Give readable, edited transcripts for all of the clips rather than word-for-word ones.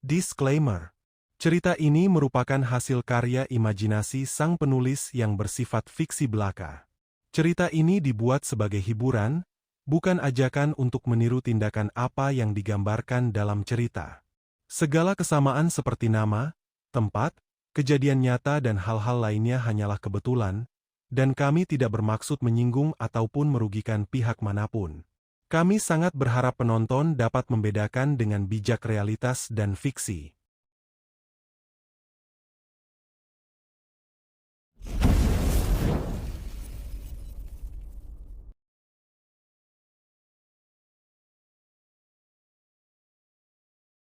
Disclaimer. Cerita ini merupakan hasil karya imajinasi sang penulis yang bersifat fiksi belaka. Cerita ini dibuat sebagai hiburan, bukan ajakan untuk meniru tindakan apa yang digambarkan dalam cerita. Segala kesamaan seperti nama, tempat, kejadian nyata dan hal-hal lainnya hanyalah kebetulan, dan kami tidak bermaksud menyinggung ataupun merugikan pihak manapun. Kami sangat berharap penonton dapat membedakan dengan bijak realitas dan fiksi.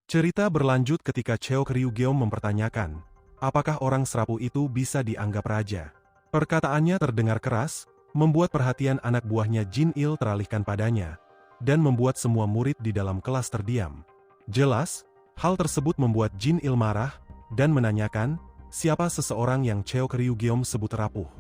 Cerita berlanjut ketika Cheok Ryugeom mempertanyakan, apakah orang serapu itu bisa dianggap raja. Perkataannya terdengar keras, membuat perhatian anak buahnya Jin Il teralihkan padanya, dan membuat semua murid di dalam kelas terdiam. Jelas, hal tersebut membuat Jin Il marah, dan menanyakan, siapa seseorang yang Cheok Ryugeom sebut rapuh.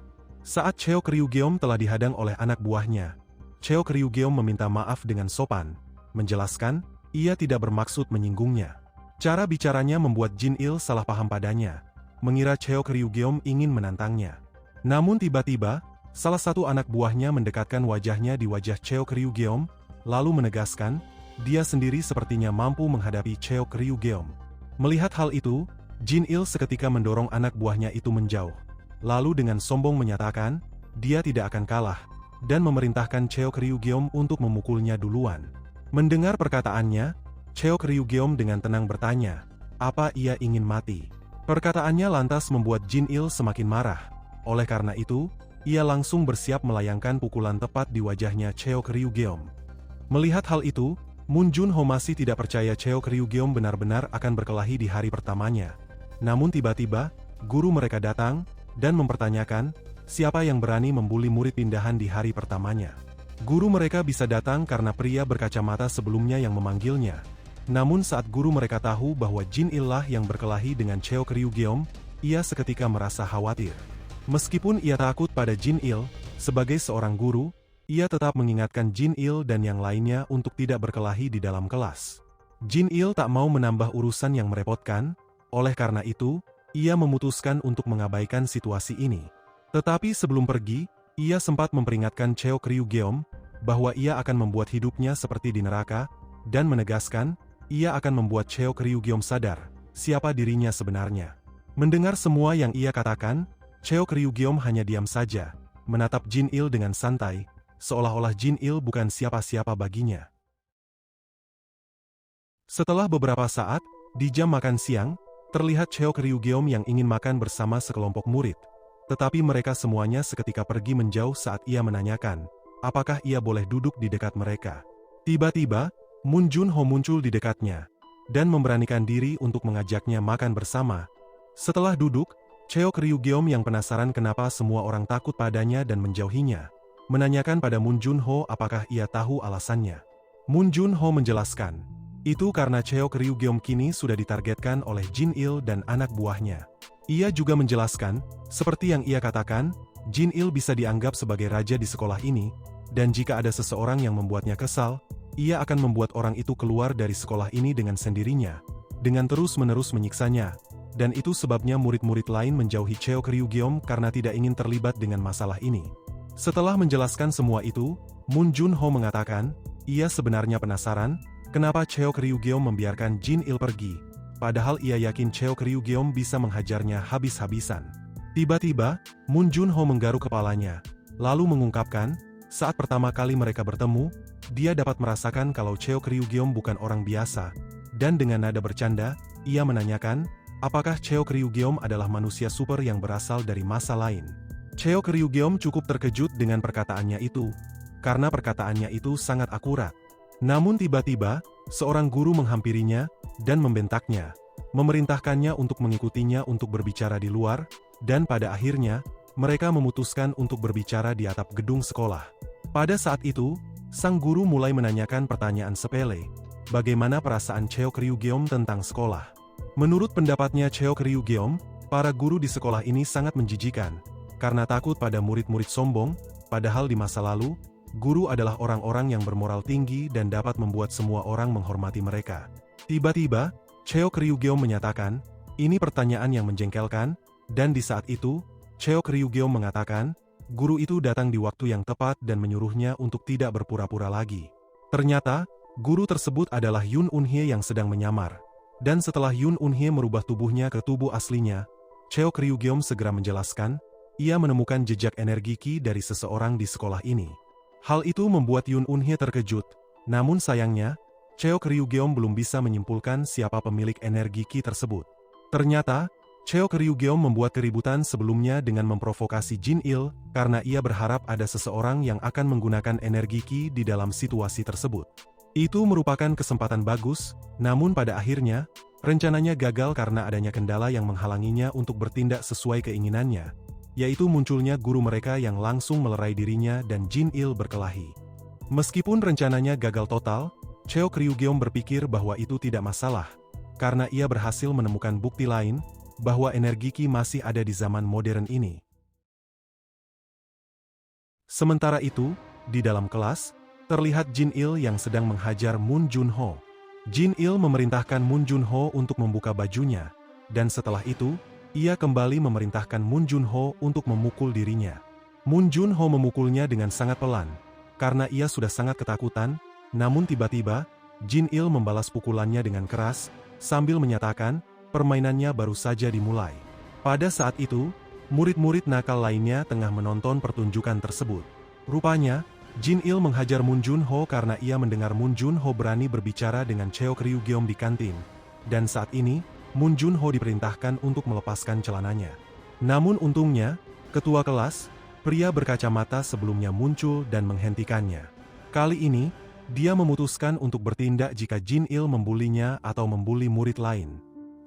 Saat Cheok Ryugeom telah dihadang oleh anak buahnya, Cheok Ryugeom meminta maaf dengan sopan, menjelaskan, ia tidak bermaksud menyinggungnya. Cara bicaranya membuat Jin Il salah paham padanya, mengira Cheok Ryugeom ingin menantangnya. Namun tiba-tiba, salah satu anak buahnya mendekatkan wajahnya di wajah Cheok Ryugeom, lalu menegaskan, dia sendiri sepertinya mampu menghadapi Cheok Ryugeom. Melihat hal itu, Jin Il seketika mendorong anak buahnya itu menjauh. Lalu dengan sombong menyatakan, dia tidak akan kalah, dan memerintahkan Cheok Ryugeom untuk memukulnya duluan. Mendengar perkataannya, Cheok Ryugeom dengan tenang bertanya, apa ia ingin mati? Perkataannya lantas membuat Jin Il semakin marah. Oleh karena itu, ia langsung bersiap melayangkan pukulan tepat di wajahnya Cheok Ryugeom. Melihat hal itu, Moon Junho masih tidak percaya Cheok Ryugeom benar-benar akan berkelahi di hari pertamanya. Namun tiba-tiba, guru mereka datang, dan mempertanyakan, siapa yang berani membuli murid pindahan di hari pertamanya. Guru mereka bisa datang karena pria berkacamata sebelumnya yang memanggilnya. Namun saat guru mereka tahu bahwa Jin Il lah yang berkelahi dengan Cheok Ryugeom, ia seketika merasa khawatir. Meskipun ia takut pada Jin Il, sebagai seorang guru, ia tetap mengingatkan Jin Il dan yang lainnya untuk tidak berkelahi di dalam kelas. Jin Il tak mau menambah urusan yang merepotkan, oleh karena itu, ia memutuskan untuk mengabaikan situasi ini. Tetapi sebelum pergi, ia sempat memperingatkan Cheok Ryugeom bahwa ia akan membuat hidupnya seperti di neraka, dan menegaskan, ia akan membuat Cheok Ryugeom sadar siapa dirinya sebenarnya. Mendengar semua yang ia katakan, Cheok Ryugeom hanya diam saja, menatap Jin Il dengan santai, seolah-olah Jin Il bukan siapa-siapa baginya. Setelah beberapa saat, di jam makan siang, terlihat Cheok Ryugeom yang ingin makan bersama sekelompok murid. Tetapi mereka semuanya seketika pergi menjauh saat ia menanyakan, apakah ia boleh duduk di dekat mereka. Tiba-tiba, Moon Junho muncul di dekatnya, dan memberanikan diri untuk mengajaknya makan bersama. Setelah duduk, Cheok Ryugeom yang penasaran kenapa semua orang takut padanya dan menjauhinya, menanyakan pada Moon Junho apakah ia tahu alasannya. Moon Junho menjelaskan, itu karena Cheok Ryugeom kini sudah ditargetkan oleh Jin Il dan anak buahnya. Ia juga menjelaskan, seperti yang ia katakan, Jin Il bisa dianggap sebagai raja di sekolah ini, dan jika ada seseorang yang membuatnya kesal, ia akan membuat orang itu keluar dari sekolah ini dengan sendirinya, dengan terus-menerus menyiksanya, dan itu sebabnya murid-murid lain menjauhi Cheok Ryugeom karena tidak ingin terlibat dengan masalah ini. Setelah menjelaskan semua itu, Moon Junho mengatakan, ia sebenarnya penasaran, kenapa Cheok Ryugeom membiarkan Jin Il pergi. Padahal ia yakin Cheok Ryugeom bisa menghajarnya habis-habisan. Tiba-tiba, Moon Junho menggaruk kepalanya, lalu mengungkapkan, saat pertama kali mereka bertemu, dia dapat merasakan kalau Cheok Ryugeom bukan orang biasa, dan dengan nada bercanda, ia menanyakan, apakah Cheok Ryugeom adalah manusia super yang berasal dari masa lain. Cheok Ryugeom cukup terkejut dengan perkataannya itu, karena perkataannya itu sangat akurat. Namun tiba-tiba, seorang guru menghampirinya, dan membentaknya, memerintahkannya untuk mengikutinya untuk berbicara di luar, dan pada akhirnya, mereka memutuskan untuk berbicara di atap gedung sekolah. Pada saat itu, sang guru mulai menanyakan pertanyaan sepele, bagaimana perasaan Cheok Ryugeom tentang sekolah. Menurut pendapatnya Cheok Ryugeom, para guru di sekolah ini sangat menjijikan, karena takut pada murid-murid sombong, padahal di masa lalu, guru adalah orang-orang yang bermoral tinggi dan dapat membuat semua orang menghormati mereka. Tiba-tiba, Cheok Ryugeom menyatakan, ini pertanyaan yang menjengkelkan, dan di saat itu, Cheok Ryugeom mengatakan, guru itu datang di waktu yang tepat dan menyuruhnya untuk tidak berpura-pura lagi. Ternyata, guru tersebut adalah Yoon Eun-hye yang sedang menyamar. Dan setelah Yoon Eun-hye merubah tubuhnya ke tubuh aslinya, Cheok Ryugeom segera menjelaskan, ia menemukan jejak energi Ki dari seseorang di sekolah ini. Hal itu membuat Yoon Eun-hye terkejut, namun sayangnya, Cheok Ryugeom belum bisa menyimpulkan siapa pemilik energi Ki tersebut. Ternyata, Cheok Ryugeom membuat keributan sebelumnya dengan memprovokasi Jin Il karena ia berharap ada seseorang yang akan menggunakan energi Ki di dalam situasi tersebut. Itu merupakan kesempatan bagus, namun pada akhirnya, rencananya gagal karena adanya kendala yang menghalanginya untuk bertindak sesuai keinginannya, yaitu munculnya guru mereka yang langsung melerai dirinya dan Jin Il berkelahi. Meskipun rencananya gagal total, Cheok Ryugeom berpikir bahwa itu tidak masalah, karena ia berhasil menemukan bukti lain, bahwa energi Ki masih ada di zaman modern ini. Sementara itu, di dalam kelas, terlihat Jin Il yang sedang menghajar Moon Junho. Jin Il memerintahkan Moon Junho untuk membuka bajunya, dan setelah itu, ia kembali memerintahkan Moon Junho untuk memukul dirinya. Moon Junho memukulnya dengan sangat pelan, karena ia sudah sangat ketakutan, namun tiba-tiba, Jin Il membalas pukulannya dengan keras, sambil menyatakan, permainannya baru saja dimulai. Pada saat itu, murid-murid nakal lainnya tengah menonton pertunjukan tersebut. Rupanya, Jin Il menghajar Moon Junho karena ia mendengar Moon Junho berani berbicara dengan Cheok Ryugeom di kantin, dan saat ini, Moon Junho diperintahkan untuk melepaskan celananya. Namun untungnya, ketua kelas, pria berkacamata sebelumnya muncul dan menghentikannya. Kali ini, dia memutuskan untuk bertindak jika Jin Il membulinya atau membuli murid lain.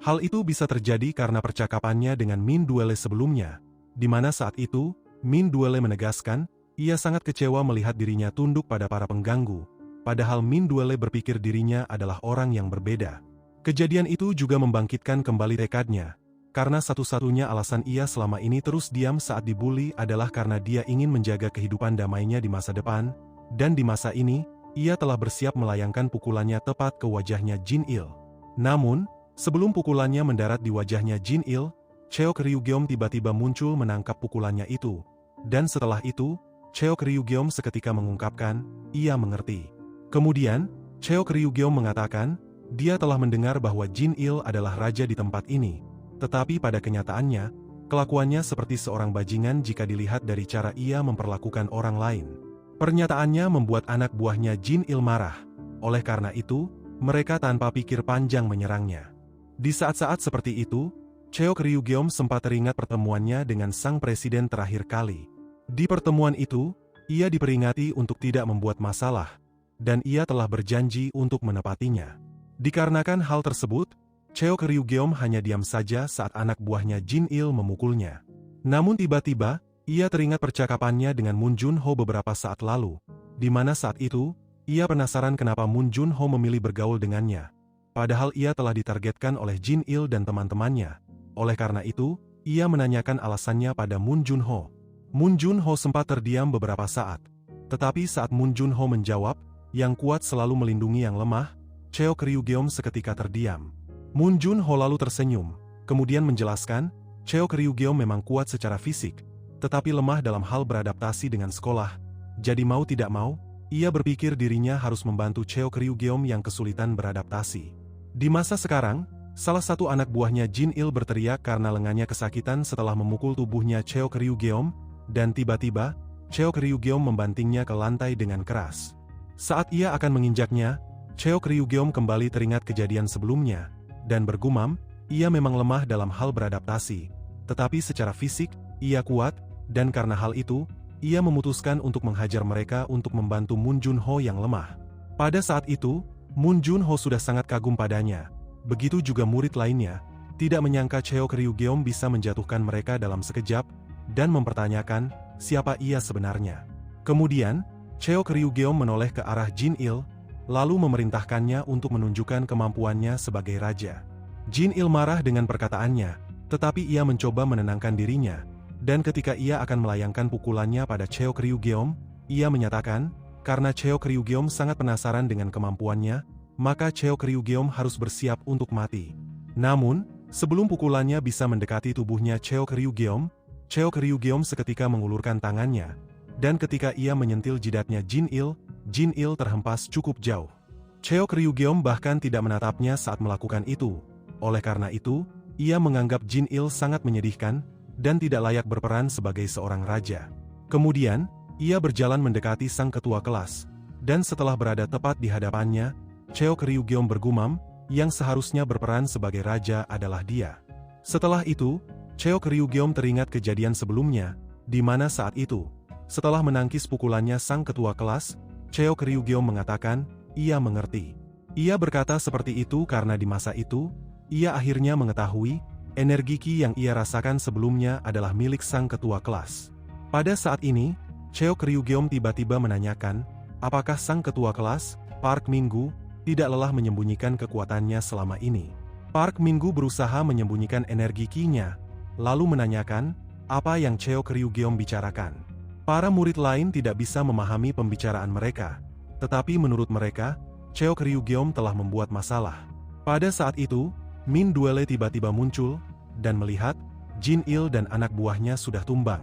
Hal itu bisa terjadi karena percakapannya dengan Min Duele sebelumnya, di mana saat itu, Min Duele menegaskan, ia sangat kecewa melihat dirinya tunduk pada para pengganggu, padahal Min Duele berpikir dirinya adalah orang yang berbeda. Kejadian itu juga membangkitkan kembali tekadnya, karena satu-satunya alasan ia selama ini terus diam saat dibuli adalah karena dia ingin menjaga kehidupan damainya di masa depan, dan di masa ini, ia telah bersiap melayangkan pukulannya tepat ke wajahnya Jin Il. Namun, sebelum pukulannya mendarat di wajahnya Jin Il, Cheok Ryugeom tiba-tiba muncul menangkap pukulannya itu, dan setelah itu, Cheok Ryugeom seketika mengungkapkan, ia mengerti. Kemudian, Cheok Ryugeom mengatakan, dia telah mendengar bahwa Jin Il adalah raja di tempat ini, tetapi pada kenyataannya, kelakuannya seperti seorang bajingan jika dilihat dari cara ia memperlakukan orang lain. Pernyataannya membuat anak buahnya Jin Il marah, oleh karena itu, mereka tanpa pikir panjang menyerangnya. Di saat-saat seperti itu, Cheok Ryugeom sempat teringat pertemuannya dengan sang presiden terakhir kali. Di pertemuan itu, ia diperingati untuk tidak membuat masalah, dan ia telah berjanji untuk menepatinya. Dikarenakan hal tersebut, Cheok Ryugeom hanya diam saja saat anak buahnya Jin Il memukulnya. Namun tiba-tiba, ia teringat percakapannya dengan Moon Junho beberapa saat lalu, di mana saat itu, ia penasaran kenapa Moon Junho memilih bergaul dengannya. Padahal ia telah ditargetkan oleh Jin Il dan teman-temannya. Oleh karena itu, ia menanyakan alasannya pada Moon Junho. Moon Junho sempat terdiam beberapa saat. Tetapi saat Moon Junho menjawab, yang kuat selalu melindungi yang lemah, Cheok Ryugeom seketika terdiam. Moon Junho lalu tersenyum, kemudian menjelaskan, Cheok Ryugeom memang kuat secara fisik, tetapi lemah dalam hal beradaptasi dengan sekolah. Jadi mau tidak mau, ia berpikir dirinya harus membantu Cheok Ryugeom yang kesulitan beradaptasi. Di masa sekarang, salah satu anak buahnya Jin Il berteriak karena lengannya kesakitan setelah memukul tubuhnya Cheok Ryugeom, dan tiba-tiba, Cheok Ryugeom membantingnya ke lantai dengan keras. Saat ia akan menginjaknya, Cheok Ryugeom kembali teringat kejadian sebelumnya, dan bergumam, ia memang lemah dalam hal beradaptasi, tetapi secara fisik, ia kuat, dan karena hal itu, ia memutuskan untuk menghajar mereka untuk membantu Moon Junho yang lemah. Pada saat itu, Moon Junho sudah sangat kagum padanya, begitu juga murid lainnya, tidak menyangka Cheok Ryugeom bisa menjatuhkan mereka dalam sekejap, dan mempertanyakan, siapa ia sebenarnya. Kemudian, Cheok Ryugeom menoleh ke arah Jin Il, lalu memerintahkannya untuk menunjukkan kemampuannya sebagai raja. Jin Il marah dengan perkataannya, tetapi ia mencoba menenangkan dirinya, dan ketika ia akan melayangkan pukulannya pada Cheok Ryugeom, ia menyatakan, karena Cheok Ryugeom sangat penasaran dengan kemampuannya, maka Cheo Kryugeom harus bersiap untuk mati. Namun, sebelum pukulannya bisa mendekati tubuhnya Cheo Kryugeom seketika mengulurkan tangannya, dan ketika ia menyentil jidatnya Jin Il terhempas cukup jauh. Cheo Kryugeom bahkan tidak menatapnya saat melakukan itu. Oleh karena itu, ia menganggap Jin Il sangat menyedihkan, dan tidak layak berperan sebagai seorang raja. Kemudian, ia berjalan mendekati sang ketua kelas, dan setelah berada tepat di hadapannya, Cheo Kryugeom bergumam, yang seharusnya berperan sebagai raja adalah dia. Setelah itu, Cheo Kryugeom teringat kejadian sebelumnya, di mana saat itu, setelah menangkis pukulannya sang ketua kelas, Cheo Kryugeom mengatakan, ia mengerti. Ia berkata seperti itu karena di masa itu, ia akhirnya mengetahui, energi Ki yang ia rasakan sebelumnya adalah milik sang ketua kelas. Pada saat ini, Cheo Kryugeom tiba-tiba menanyakan, apakah sang ketua kelas, Park Min-gu, tidak lelah menyembunyikan kekuatannya selama ini. Park Min-gu berusaha menyembunyikan energi Ki-nya, lalu menanyakan, apa yang Cheo Kryugeom bicarakan. Para murid lain tidak bisa memahami pembicaraan mereka, tetapi menurut mereka, Cheo Kryugeom telah membuat masalah. Pada saat itu, Min Duele tiba-tiba muncul, dan melihat, Jin Il dan anak buahnya sudah tumbang.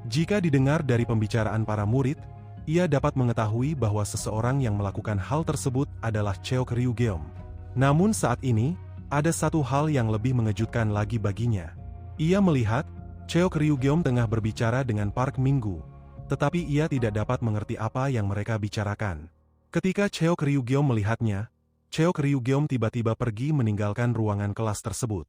Jika didengar dari pembicaraan para murid, ia dapat mengetahui bahwa seseorang yang melakukan hal tersebut adalah Cheo Kryugeom. Namun saat ini, ada satu hal yang lebih mengejutkan lagi baginya. Ia melihat, Cheo Kryugeom tengah berbicara dengan Park Min-gu, tetapi ia tidak dapat mengerti apa yang mereka bicarakan. Ketika Cheo Kryugeom melihatnya, Cheo Kryugeom tiba-tiba pergi meninggalkan ruangan kelas tersebut.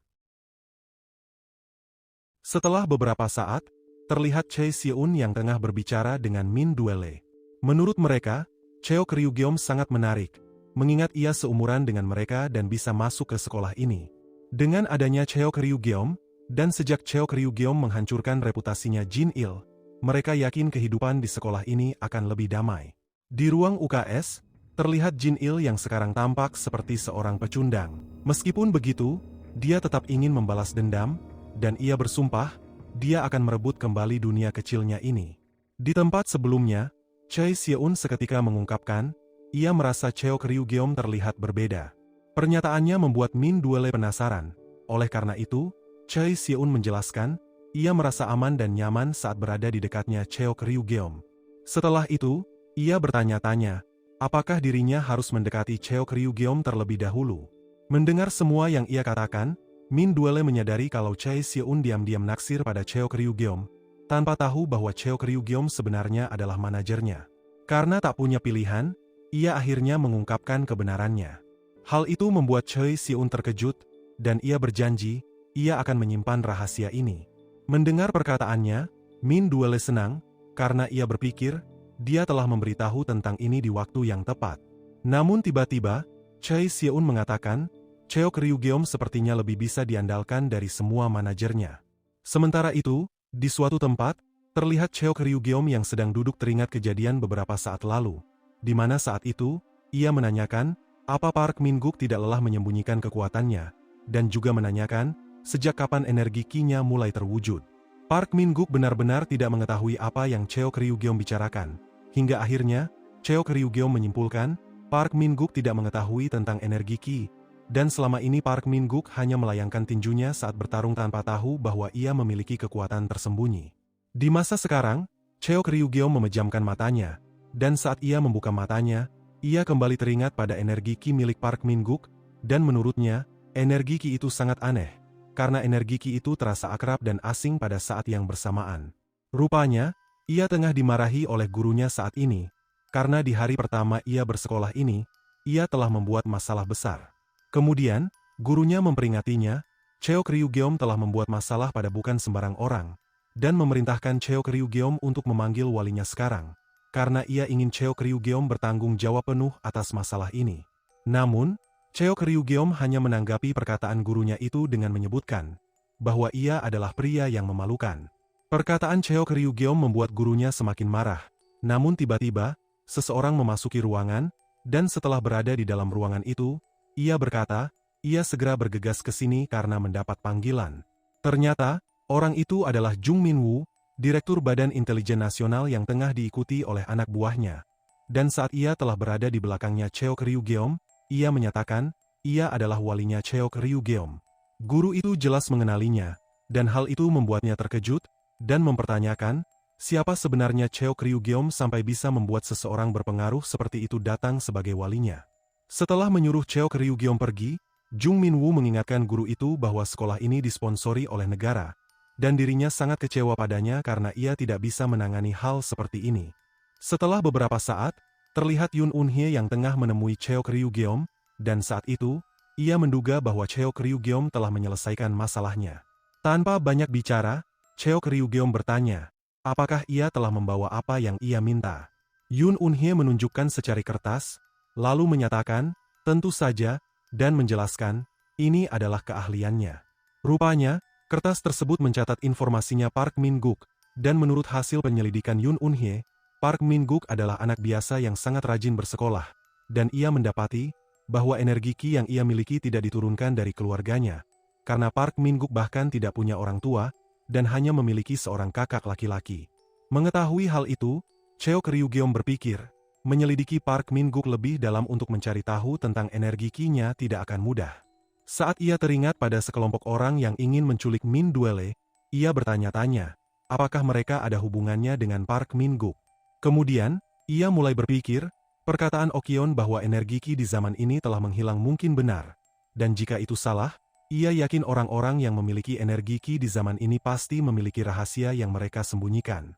Setelah beberapa saat, terlihat Choi Si-eun yang tengah berbicara dengan Min Duele. Menurut mereka, Cheo Kryugeom sangat menarik, mengingat ia seumuran dengan mereka dan bisa masuk ke sekolah ini. Dengan adanya Cheo Kryugeom, dan sejak Cheo Kryugeom menghancurkan reputasinya Jin Il, mereka yakin kehidupan di sekolah ini akan lebih damai. Di ruang UKS, terlihat Jin Il yang sekarang tampak seperti seorang pecundang. Meskipun begitu, dia tetap ingin membalas dendam, dan ia bersumpah, dia akan merebut kembali dunia kecilnya ini. Di tempat sebelumnya, Choi Si-eun seketika mengungkapkan, ia merasa Cheo Kryugeom terlihat berbeda. Pernyataannya membuat Min Duele penasaran. Oleh karena itu, Choi Si-eun menjelaskan, ia merasa aman dan nyaman saat berada di dekatnya Cheo Kryugeom. Setelah itu, ia bertanya-tanya, apakah dirinya harus mendekati Cheo Kryugeom terlebih dahulu. Mendengar semua yang ia katakan, Min Duele menyadari kalau Choi Si-eun diam-diam naksir pada Cheo Kryugeom, tanpa tahu bahwa Cheo Kryugeom sebenarnya adalah manajernya. Karena tak punya pilihan, ia akhirnya mengungkapkan kebenarannya. Hal itu membuat Choi Si-eun terkejut, dan ia berjanji, ia akan menyimpan rahasia ini. Mendengar perkataannya, Min Duele senang, karena ia berpikir, dia telah memberitahu tentang ini di waktu yang tepat. Namun tiba-tiba, Choi Si-eun mengatakan, Cheo Kryugeom sepertinya lebih bisa diandalkan dari semua manajernya. Sementara itu, di suatu tempat, terlihat Cheo Kryugeom yang sedang duduk teringat kejadian beberapa saat lalu, di mana saat itu, ia menanyakan, apa Park Min-guk tidak lelah menyembunyikan kekuatannya, dan juga menanyakan, sejak kapan energi Ki-nya mulai terwujud. Park Min-guk benar-benar tidak mengetahui apa yang Cheo Kryugeom bicarakan, hingga akhirnya, Cheo Kryugeom menyimpulkan, Park Min-guk tidak mengetahui tentang energi Ki, dan selama ini Park Min-guk hanya melayangkan tinjunya saat bertarung tanpa tahu bahwa ia memiliki kekuatan tersembunyi. Di masa sekarang, Cheo Kryugeom memejamkan matanya, dan saat ia membuka matanya, ia kembali teringat pada energi Ki milik Park Min-guk, dan menurutnya, energi Ki itu sangat aneh, karena energi Ki itu terasa akrab dan asing pada saat yang bersamaan. Rupanya, ia tengah dimarahi oleh gurunya saat ini, karena di hari pertama ia bersekolah ini, ia telah membuat masalah besar. Kemudian, gurunya memperingatinya, Cheo Kryugeom telah membuat masalah pada bukan sembarang orang, dan memerintahkan Cheo Kryugeom untuk memanggil walinya sekarang, karena ia ingin Cheo Kryugeom bertanggung jawab penuh atas masalah ini. Namun, Cheo Kryugeom hanya menanggapi perkataan gurunya itu dengan menyebutkan, bahwa ia adalah pria yang memalukan. Perkataan Cheo Kryugeom membuat gurunya semakin marah, namun tiba-tiba, seseorang memasuki ruangan, dan setelah berada di dalam ruangan itu, ia berkata, ia segera bergegas ke sini karena mendapat panggilan. Ternyata, orang itu adalah Jung Min-woo, Direktur Badan Intelijen Nasional yang tengah diikuti oleh anak buahnya. Dan saat ia telah berada di belakangnya Cheo Kryugeom, ia menyatakan, ia adalah walinya Cheok Ryugeom. Guru itu jelas mengenalinya, dan hal itu membuatnya terkejut, dan mempertanyakan, siapa sebenarnya Cheok Ryugeom sampai bisa membuat seseorang berpengaruh seperti itu datang sebagai walinya. Setelah menyuruh Cheok Ryugeom pergi, Jung Minwoo mengingatkan guru itu bahwa sekolah ini disponsori oleh negara, dan dirinya sangat kecewa padanya karena ia tidak bisa menangani hal seperti ini. Setelah beberapa saat, terlihat Yoon Eun-hye yang tengah menemui Cheok Ryugeom, dan saat itu, ia menduga bahwa Cheok Ryugeom telah menyelesaikan masalahnya. Tanpa banyak bicara, Cheok Ryugeom bertanya, apakah ia telah membawa apa yang ia minta. Yoon Eun-hye menunjukkan secari kertas, lalu menyatakan, tentu saja, dan menjelaskan, ini adalah keahliannya. Rupanya, kertas tersebut mencatat informasinya Park Min-guk, dan menurut hasil penyelidikan Yoon Eun-hye, Park Min-guk adalah anak biasa yang sangat rajin bersekolah, dan ia mendapati bahwa energi Ki yang ia miliki tidak diturunkan dari keluarganya, karena Park Min-guk bahkan tidak punya orang tua, dan hanya memiliki seorang kakak laki-laki. Mengetahui hal itu, Cheok Ryugeom berpikir, menyelidiki Park Min-guk lebih dalam untuk mencari tahu tentang energi Ki-nya tidak akan mudah. Saat ia teringat pada sekelompok orang yang ingin menculik Min Duele, ia bertanya-tanya, apakah mereka ada hubungannya dengan Park Min-guk. Kemudian, ia mulai berpikir, perkataan Okyeon bahwa energi Ki di zaman ini telah menghilang mungkin benar. Dan jika itu salah, ia yakin orang-orang yang memiliki energi Ki di zaman ini pasti memiliki rahasia yang mereka sembunyikan.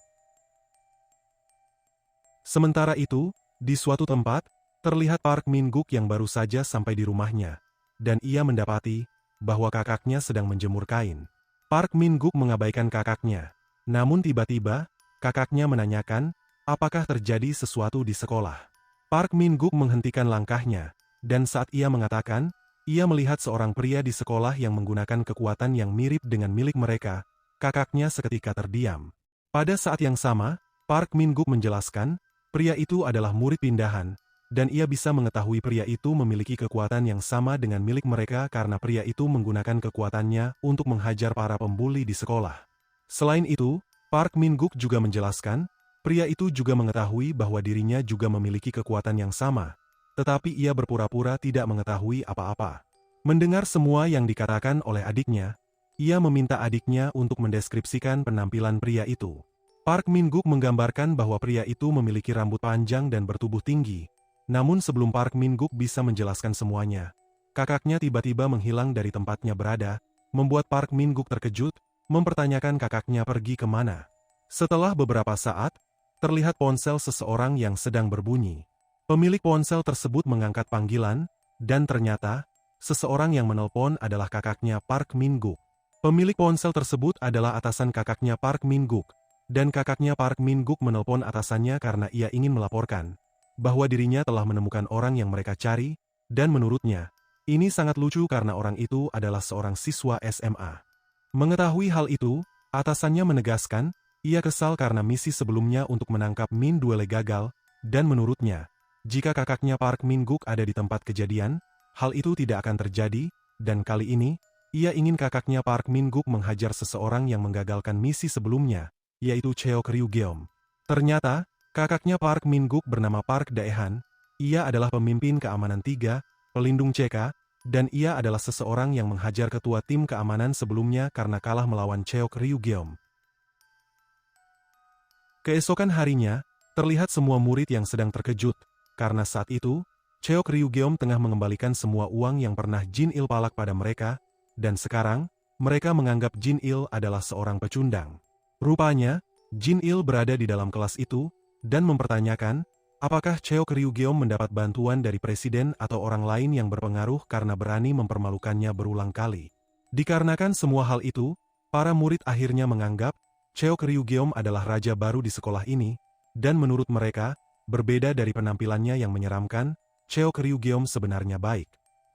Sementara itu, di suatu tempat, terlihat Park Min-guk yang baru saja sampai di rumahnya, dan ia mendapati bahwa kakaknya sedang menjemur kain. Park Min-guk mengabaikan kakaknya, namun tiba-tiba, kakaknya menanyakan, apakah terjadi sesuatu di sekolah. Park Min-guk menghentikan langkahnya, dan saat ia mengatakan, ia melihat seorang pria di sekolah yang menggunakan kekuatan yang mirip dengan milik mereka, kakaknya seketika terdiam. Pada saat yang sama, Park Min-guk menjelaskan, pria itu adalah murid pindahan, dan ia bisa mengetahui pria itu memiliki kekuatan yang sama dengan milik mereka karena pria itu menggunakan kekuatannya untuk menghajar para pembuli di sekolah. Selain itu, Park Min-guk juga menjelaskan, pria itu juga mengetahui bahwa dirinya juga memiliki kekuatan yang sama, tetapi ia berpura-pura tidak mengetahui apa-apa. Mendengar semua yang dikatakan oleh adiknya, ia meminta adiknya untuk mendeskripsikan penampilan pria itu. Park Min-guk menggambarkan bahwa pria itu memiliki rambut panjang dan bertubuh tinggi. Namun sebelum Park Min-guk bisa menjelaskan semuanya, kakaknya tiba-tiba menghilang dari tempatnya berada, membuat Park Min-guk terkejut, mempertanyakan kakaknya pergi kemana. Setelah beberapa saat, terlihat ponsel seseorang yang sedang berbunyi. Pemilik ponsel tersebut mengangkat panggilan, dan ternyata, seseorang yang menelpon adalah kakaknya Park Min-guk. Pemilik ponsel tersebut adalah atasan kakaknya Park Min-guk. Dan kakaknya Park Min-guk menelpon atasannya karena ia ingin melaporkan bahwa dirinya telah menemukan orang yang mereka cari, dan menurutnya, ini sangat lucu karena orang itu adalah seorang siswa SMA. Mengetahui hal itu, atasannya menegaskan, ia kesal karena misi sebelumnya untuk menangkap Min Duele gagal, dan menurutnya, jika kakaknya Park Min-guk ada di tempat kejadian, hal itu tidak akan terjadi, dan kali ini, ia ingin kakaknya Park Min-guk menghajar seseorang yang menggagalkan misi sebelumnya, yaitu Cheok Ryugeom. Ternyata, kakaknya Park Min-guk bernama Park Dae-han, ia adalah pemimpin keamanan 3, pelindung CK, dan ia adalah seseorang yang menghajar ketua tim keamanan sebelumnya karena kalah melawan Cheok Ryugeom. Keesokan harinya, terlihat semua murid yang sedang terkejut, karena saat itu, Cheok Ryugeom tengah mengembalikan semua uang yang pernah Jin Il palak pada mereka, dan sekarang, mereka menganggap Jin Il adalah seorang pecundang. Rupanya, Jin Il berada di dalam kelas itu, dan mempertanyakan, apakah Cheok Ryugeom mendapat bantuan dari presiden atau orang lain yang berpengaruh karena berani mempermalukannya berulang kali. Dikarenakan semua hal itu, para murid akhirnya menganggap, Cheok Ryugeom adalah raja baru di sekolah ini, dan menurut mereka, berbeda dari penampilannya yang menyeramkan, Cheok Ryugeom sebenarnya baik.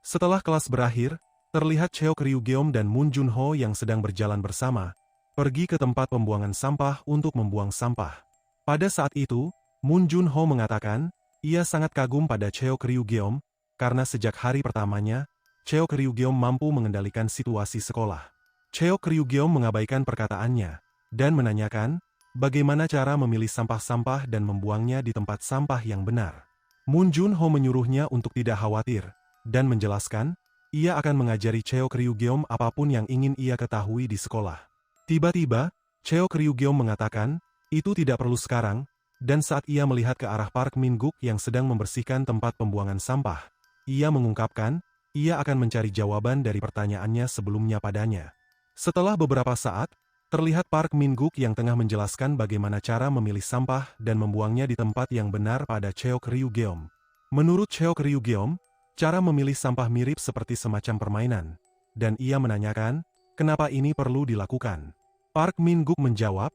Setelah kelas berakhir, terlihat Cheok Ryugeom dan Moon Junho yang sedang berjalan bersama, pergi ke tempat pembuangan sampah untuk membuang sampah. Pada saat itu, Moon Junho mengatakan, ia sangat kagum pada Cheok Ryugeom, karena sejak hari pertamanya, Cheok Ryugeom mampu mengendalikan situasi sekolah. Cheok Ryugeom mengabaikan perkataannya, dan menanyakan, bagaimana cara memilih sampah-sampah dan membuangnya di tempat sampah yang benar. Moon Junho menyuruhnya untuk tidak khawatir, dan menjelaskan, ia akan mengajari Cheo Ryugeom apapun yang ingin ia ketahui di sekolah. Tiba-tiba, Cheo Ryugeom mengatakan, itu tidak perlu sekarang, dan saat ia melihat ke arah Park Min-guk yang sedang membersihkan tempat pembuangan sampah, ia mengungkapkan, ia akan mencari jawaban dari pertanyaannya sebelumnya padanya. Setelah beberapa saat, terlihat Park Min-guk yang tengah menjelaskan bagaimana cara memilih sampah dan membuangnya di tempat yang benar pada Cheo Ryugeom. Menurut Cheo Ryugeom, cara memilih sampah mirip seperti semacam permainan, dan ia menanyakan, kenapa ini perlu dilakukan. Park Min-guk menjawab,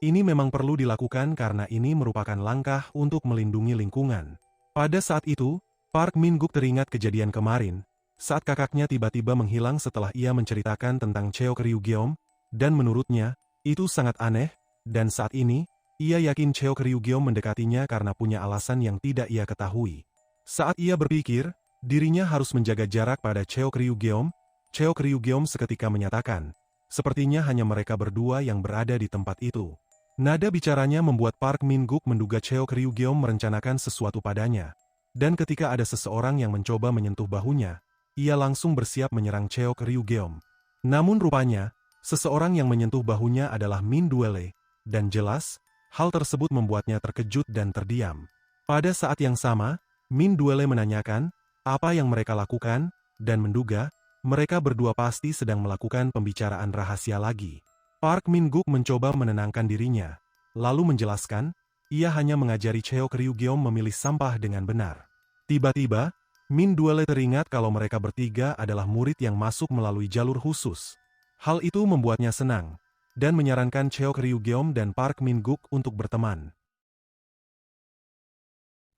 ini memang perlu dilakukan karena ini merupakan langkah untuk melindungi lingkungan. Pada saat itu, Park Min-guk teringat kejadian kemarin, saat kakaknya tiba-tiba menghilang setelah ia menceritakan tentang Cheo Ryugeom, dan menurutnya, itu sangat aneh, dan saat ini, ia yakin Cheo Ryugeom mendekatinya karena punya alasan yang tidak ia ketahui. Saat ia berpikir, dirinya harus menjaga jarak pada Cheo Ryugeom seketika menyatakan, sepertinya hanya mereka berdua yang berada di tempat itu. Nada bicaranya membuat Park Min-guk menduga Cheo Ryugeom merencanakan sesuatu padanya, dan ketika ada seseorang yang mencoba menyentuh bahunya, ia langsung bersiap menyerang Cheo Ryugeom. Namun rupanya, seseorang yang menyentuh bahunya adalah Min Duele, dan jelas, hal tersebut membuatnya terkejut dan terdiam. Pada saat yang sama, Min Duele menanyakan, apa yang mereka lakukan, dan menduga, mereka berdua pasti sedang melakukan pembicaraan rahasia lagi. Park Min-guk mencoba menenangkan dirinya, lalu menjelaskan, ia hanya mengajari Cheo Ryugeom memilih sampah dengan benar. Tiba-tiba, Min Duele teringat kalau mereka bertiga adalah murid yang masuk melalui jalur khusus. Hal itu membuatnya senang, dan menyarankan Cheo Ryugeom dan Park Min-guk untuk berteman.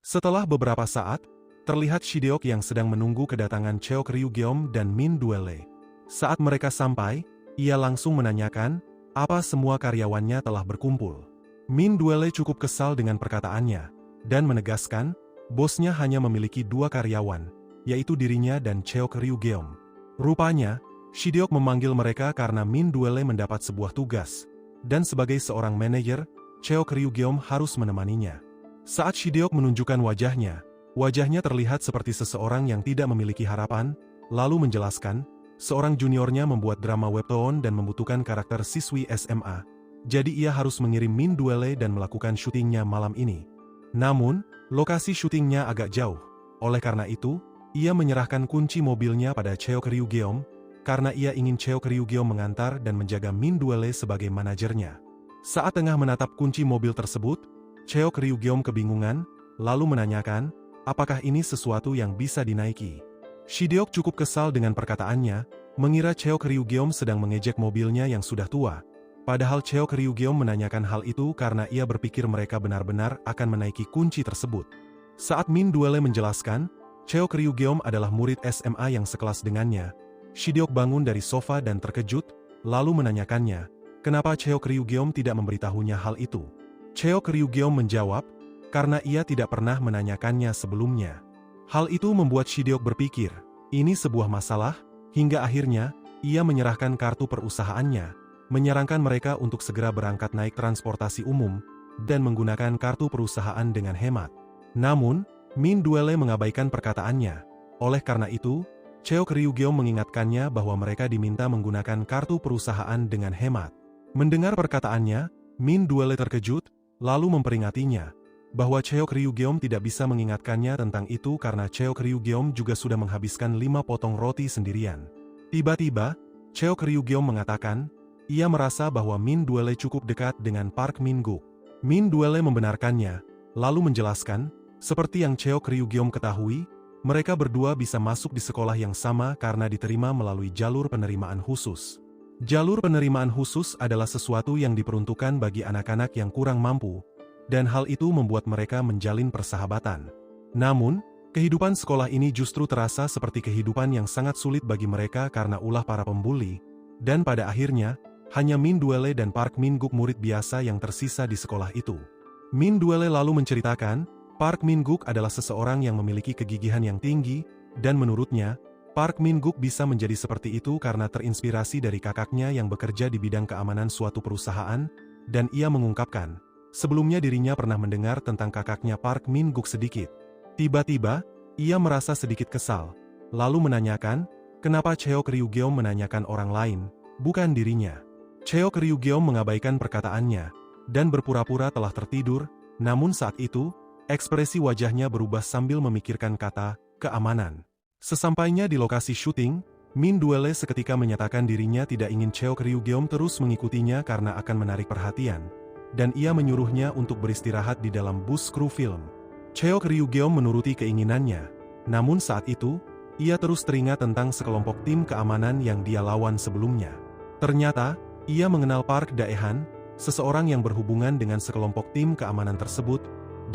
Setelah beberapa saat, terlihat Shideok yang sedang menunggu kedatangan Cheo Ryugeom dan Min Duele. Saat mereka sampai, ia langsung menanyakan, apa semua karyawannya telah berkumpul. Min Duele cukup kesal dengan perkataannya, dan menegaskan, bosnya hanya memiliki 2 karyawan, yaitu dirinya dan Cheo Ryugeom. Rupanya, Shideok memanggil mereka karena Min Duele mendapat sebuah tugas, dan sebagai seorang manajer, Cheo Ryugeom harus menemaninya. Saat Shideok menunjukkan wajahnya terlihat seperti seseorang yang tidak memiliki harapan, lalu menjelaskan, seorang juniornya membuat drama webtoon dan membutuhkan karakter siswi SMA, jadi ia harus mengirim Min Duele dan melakukan syutingnya malam ini. Namun, lokasi syutingnya agak jauh, oleh karena itu, ia menyerahkan kunci mobilnya pada Cheo Ryugeom, karena ia ingin Cheo Ryugeom mengantar dan menjaga Min Duele sebagai manajernya. Saat tengah menatap kunci mobil tersebut, Cheo Ryugeom kebingungan, lalu menanyakan, apakah ini sesuatu yang bisa dinaiki. Shideok cukup kesal dengan perkataannya, mengira Cheo Ryugeom sedang mengejek mobilnya yang sudah tua. Padahal Cheo Ryugeom menanyakan hal itu karena ia berpikir mereka benar-benar akan menaiki kunci tersebut. Saat Min Duele menjelaskan, Cheo Ryugeom adalah murid SMA yang sekelas dengannya, Shideok bangun dari sofa dan terkejut, lalu menanyakannya, kenapa Cheo Ryugeom tidak memberitahunya hal itu. Cheo Ryugeom menjawab, karena ia tidak pernah menanyakannya sebelumnya. Hal itu membuat Shideok berpikir, ini sebuah masalah, hingga akhirnya, ia menyerahkan kartu perusahaannya, menyarankan mereka untuk segera berangkat naik transportasi umum, dan menggunakan kartu perusahaan dengan hemat. Namun, Min Duele mengabaikan perkataannya, oleh karena itu, Cheo Ryugeom mengingatkannya bahwa mereka diminta menggunakan kartu perusahaan dengan hemat. Mendengar perkataannya, Min Duele terkejut, lalu memperingatinya, bahwa Cheo Ryugeom tidak bisa mengingatkannya tentang itu karena Cheo Ryugeom juga sudah menghabiskan 5 potong roti sendirian. Tiba-tiba, Cheo Ryugeom mengatakan, ia merasa bahwa Min Duele cukup dekat dengan Park Min-guk. Min Duele membenarkannya, lalu menjelaskan, seperti yang Cheo Ryugeom ketahui, mereka berdua bisa masuk di sekolah yang sama karena diterima melalui jalur penerimaan khusus. Jalur penerimaan khusus adalah sesuatu yang diperuntukkan bagi anak-anak yang kurang mampu, dan hal itu membuat mereka menjalin persahabatan. Namun, kehidupan sekolah ini justru terasa seperti kehidupan yang sangat sulit bagi mereka karena ulah para pembuli, dan pada akhirnya, hanya Min Duele dan Park Min-guk murid biasa yang tersisa di sekolah itu. Min Duele lalu menceritakan, Park Min-guk adalah seseorang yang memiliki kegigihan yang tinggi, dan menurutnya, Park Min-guk bisa menjadi seperti itu karena terinspirasi dari kakaknya yang bekerja di bidang keamanan suatu perusahaan, dan ia mengungkapkan, sebelumnya dirinya pernah mendengar tentang kakaknya Park Min-guk sedikit. Tiba-tiba, ia merasa sedikit kesal, lalu menanyakan, kenapa Cheok Ryugeom menanyakan orang lain, bukan dirinya. Cheok Ryugeom mengabaikan perkataannya, dan berpura-pura telah tertidur, namun saat itu, ekspresi wajahnya berubah sambil memikirkan kata, keamanan. Sesampainya di lokasi syuting, Min Duele seketika menyatakan dirinya tidak ingin Cheok Ryugeom terus mengikutinya karena akan menarik perhatian, dan ia menyuruhnya untuk beristirahat di dalam bus kru film. Cheok Ryugeom menuruti keinginannya, namun saat itu, ia terus teringat tentang sekelompok tim keamanan yang dia lawan sebelumnya. Ternyata, ia mengenal Park Dae-han, seseorang yang berhubungan dengan sekelompok tim keamanan tersebut,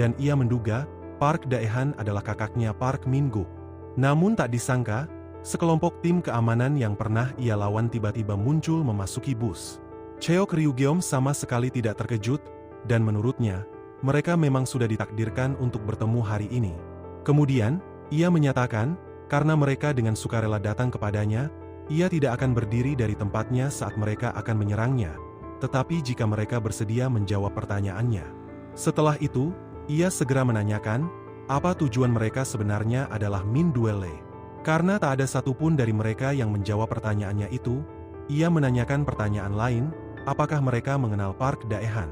dan ia menduga, Park Dae-han adalah kakaknya Park Min-guk. Namun tak disangka, sekelompok tim keamanan yang pernah ia lawan tiba-tiba muncul memasuki bus. Cheok Ryugeom sama sekali tidak terkejut, dan menurutnya, mereka memang sudah ditakdirkan untuk bertemu hari ini. Kemudian, ia menyatakan, karena mereka dengan sukarela datang kepadanya, ia tidak akan berdiri dari tempatnya saat mereka akan menyerangnya, tetapi jika mereka bersedia menjawab pertanyaannya. Setelah itu, ia segera menanyakan, apa tujuan mereka sebenarnya adalah Min Duele. Karena tak ada satupun dari mereka yang menjawab pertanyaannya itu, ia menanyakan pertanyaan lain, apakah mereka mengenal Park Dae-han.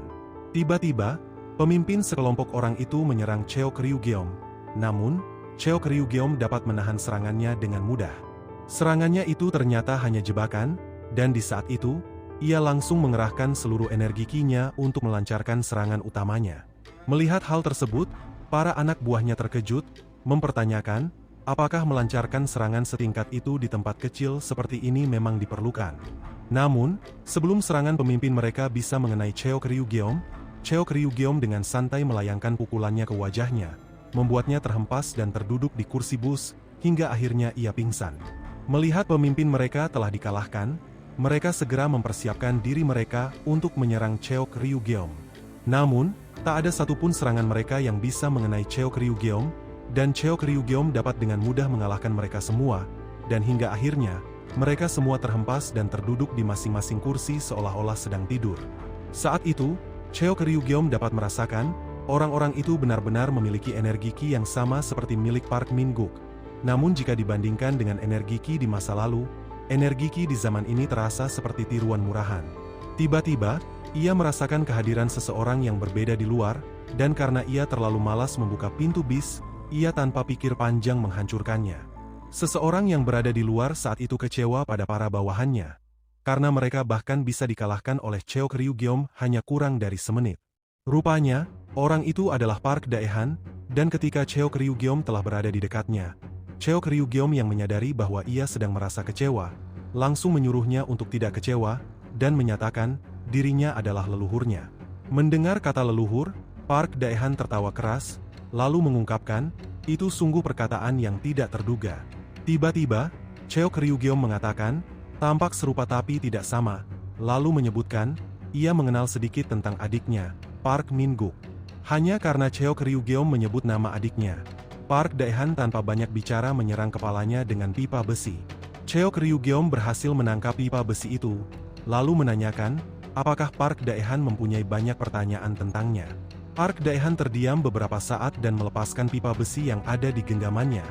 Tiba-tiba, pemimpin sekelompok orang itu menyerang Cheok Ryugeom, namun, Cheok Ryugeom dapat menahan serangannya dengan mudah. Serangannya itu ternyata hanya jebakan, dan di saat itu, ia langsung mengerahkan seluruh energi ki-nya untuk melancarkan serangan utamanya. Melihat hal tersebut, para anak buahnya terkejut, mempertanyakan, apakah melancarkan serangan setingkat itu di tempat kecil seperti ini memang diperlukan. Namun, sebelum serangan pemimpin mereka bisa mengenai Cheok Ryugeom, Cheok Ryugeom dengan santai melayangkan pukulannya ke wajahnya, membuatnya terhempas dan terduduk di kursi bus, hingga akhirnya ia pingsan. Melihat pemimpin mereka telah dikalahkan, mereka segera mempersiapkan diri mereka untuk menyerang Cheok Ryugeom. Namun, tak ada satupun serangan mereka yang bisa mengenai Cheok Ryugeom, dan Cheok Ryugeom dapat dengan mudah mengalahkan mereka semua, dan hingga akhirnya, mereka semua terhempas dan terduduk di masing-masing kursi seolah-olah sedang tidur. Saat itu, Cheok Ryugeom dapat merasakan, orang-orang itu benar-benar memiliki energi ki yang sama seperti milik Park Min-guk. Namun jika dibandingkan dengan energi ki di masa lalu, energi ki di zaman ini terasa seperti tiruan murahan. Tiba-tiba, ia merasakan kehadiran seseorang yang berbeda di luar, dan karena ia terlalu malas membuka pintu bis, ia tanpa pikir panjang menghancurkannya. Seseorang yang berada di luar saat itu kecewa pada para bawahannya, karena mereka bahkan bisa dikalahkan oleh Cheok Ryugeom hanya kurang dari semenit. Rupanya, orang itu adalah Park Dae-han, dan ketika Cheok Ryugeom telah berada di dekatnya, Cheok Ryugeom yang menyadari bahwa ia sedang merasa kecewa, langsung menyuruhnya untuk tidak kecewa, dan menyatakan, dirinya adalah leluhurnya. Mendengar kata leluhur, Park Dae-han tertawa keras, lalu mengungkapkan, itu sungguh perkataan yang tidak terduga. Tiba-tiba, Cheok Ryugeom mengatakan, tampak serupa tapi tidak sama, lalu menyebutkan, ia mengenal sedikit tentang adiknya, Park Min-guk. Hanya karena Cheok Ryugeom menyebut nama adiknya, Park Dae-han tanpa banyak bicara menyerang kepalanya dengan pipa besi. Cheok Ryugeom berhasil menangkap pipa besi itu, lalu menanyakan, apakah Park Dae-han mempunyai banyak pertanyaan tentangnya. Park Dae-han terdiam beberapa saat dan melepaskan pipa besi yang ada di genggamannya,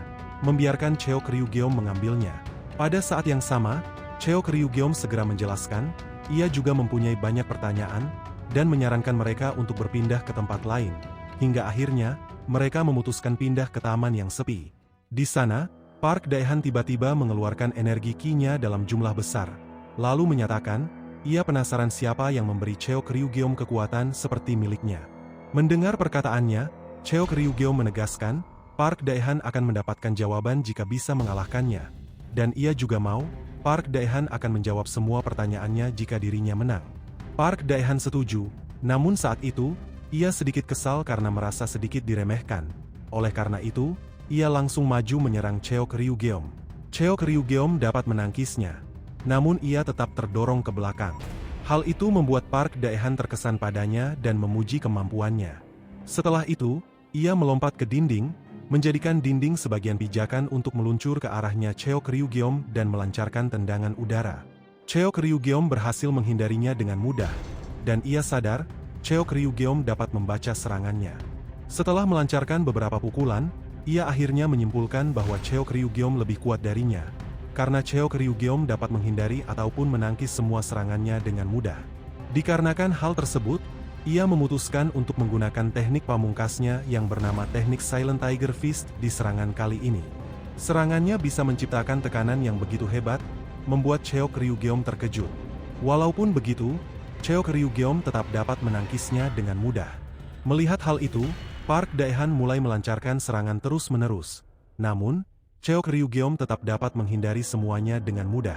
membiarkan Cheok Ryugeom mengambilnya. Pada saat yang sama, Cheok Ryugeom segera menjelaskan, ia juga mempunyai banyak pertanyaan, dan menyarankan mereka untuk berpindah ke tempat lain, hingga akhirnya, mereka memutuskan pindah ke taman yang sepi. Di sana, Park Dae-han tiba-tiba mengeluarkan energi ki-nya dalam jumlah besar, lalu menyatakan, ia penasaran siapa yang memberi Cheok Ryugeom kekuatan seperti miliknya. Mendengar perkataannya, Cheok Ryugeom menegaskan, Park Dae-han akan mendapatkan jawaban jika bisa mengalahkannya, dan ia juga mau, Park Dae-han akan menjawab semua pertanyaannya jika dirinya menang. Park Dae-han setuju, namun saat itu, ia sedikit kesal karena merasa sedikit diremehkan. Oleh karena itu, ia langsung maju menyerang Cheok Ryugeom. Cheok Ryugeom dapat menangkisnya, namun ia tetap terdorong ke belakang. Hal itu membuat Park Dae-han terkesan padanya dan memuji kemampuannya. Setelah itu, ia melompat ke dinding, menjadikan dinding sebagian pijakan untuk meluncur ke arahnya Cheok Ryugeom dan melancarkan tendangan udara. Cheok Ryugeom berhasil menghindarinya dengan mudah, dan ia sadar, Cheok Ryugeom dapat membaca serangannya. Setelah melancarkan beberapa pukulan, ia akhirnya menyimpulkan bahwa Cheok Ryugeom lebih kuat darinya, karena Cheok Ryugeom dapat menghindari ataupun menangkis semua serangannya dengan mudah. Dikarenakan hal tersebut, ia memutuskan untuk menggunakan teknik pamungkasnya yang bernama teknik Silent Tiger Fist di serangan kali ini. Serangannya bisa menciptakan tekanan yang begitu hebat, membuat Cheok Ryugeom terkejut. Walaupun begitu, Cheok Ryugeom tetap dapat menangkisnya dengan mudah. Melihat hal itu, Park Dae-han mulai melancarkan serangan terus-menerus. Namun, Cheok Ryugeom tetap dapat menghindari semuanya dengan mudah.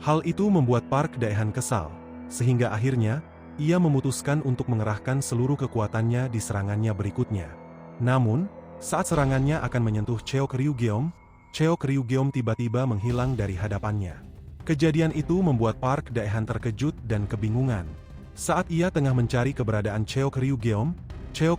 Hal itu membuat Park Dae-han kesal, sehingga akhirnya, ia memutuskan untuk mengerahkan seluruh kekuatannya di serangannya berikutnya. Namun, saat serangannya akan menyentuh Cheok Ryugeom tiba-tiba menghilang dari hadapannya. Kejadian itu membuat Park Dae-han terkejut dan kebingungan. Saat ia tengah mencari keberadaan Cheok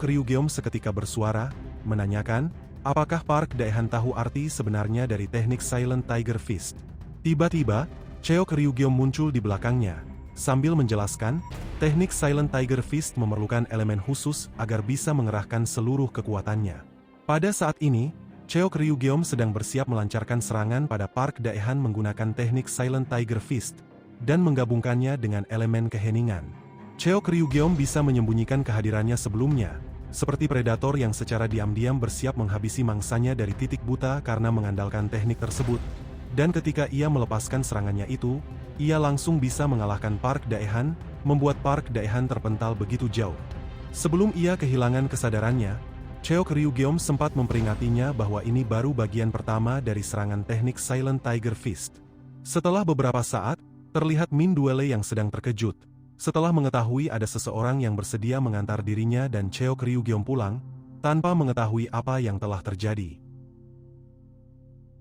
Ryugeom seketika bersuara, menanyakan, apakah Park Dae-han tahu arti sebenarnya dari teknik Silent Tiger Fist. Tiba-tiba, Cheok Ryugeom muncul di belakangnya, sambil menjelaskan, teknik Silent Tiger Fist memerlukan elemen khusus agar bisa mengerahkan seluruh kekuatannya. Pada saat ini, Cheok Ryugeom sedang bersiap melancarkan serangan pada Park Dae-han menggunakan teknik Silent Tiger Fist, dan menggabungkannya dengan elemen keheningan. Cheok Ryugeom bisa menyembunyikan kehadirannya sebelumnya, seperti predator yang secara diam-diam bersiap menghabisi mangsanya dari titik buta karena mengandalkan teknik tersebut. Dan ketika ia melepaskan serangannya itu, ia langsung bisa mengalahkan Park Dae-han, membuat Park Dae-han terpental begitu jauh. Sebelum ia kehilangan kesadarannya, Cheok Ryugeom sempat memperingatinya bahwa ini baru bagian pertama dari serangan teknik Silent Tiger Fist. Setelah beberapa saat, terlihat Min Duele yang sedang terkejut. Setelah mengetahui ada seseorang yang bersedia mengantar dirinya dan Cheok Ryugeom pulang, tanpa mengetahui apa yang telah terjadi.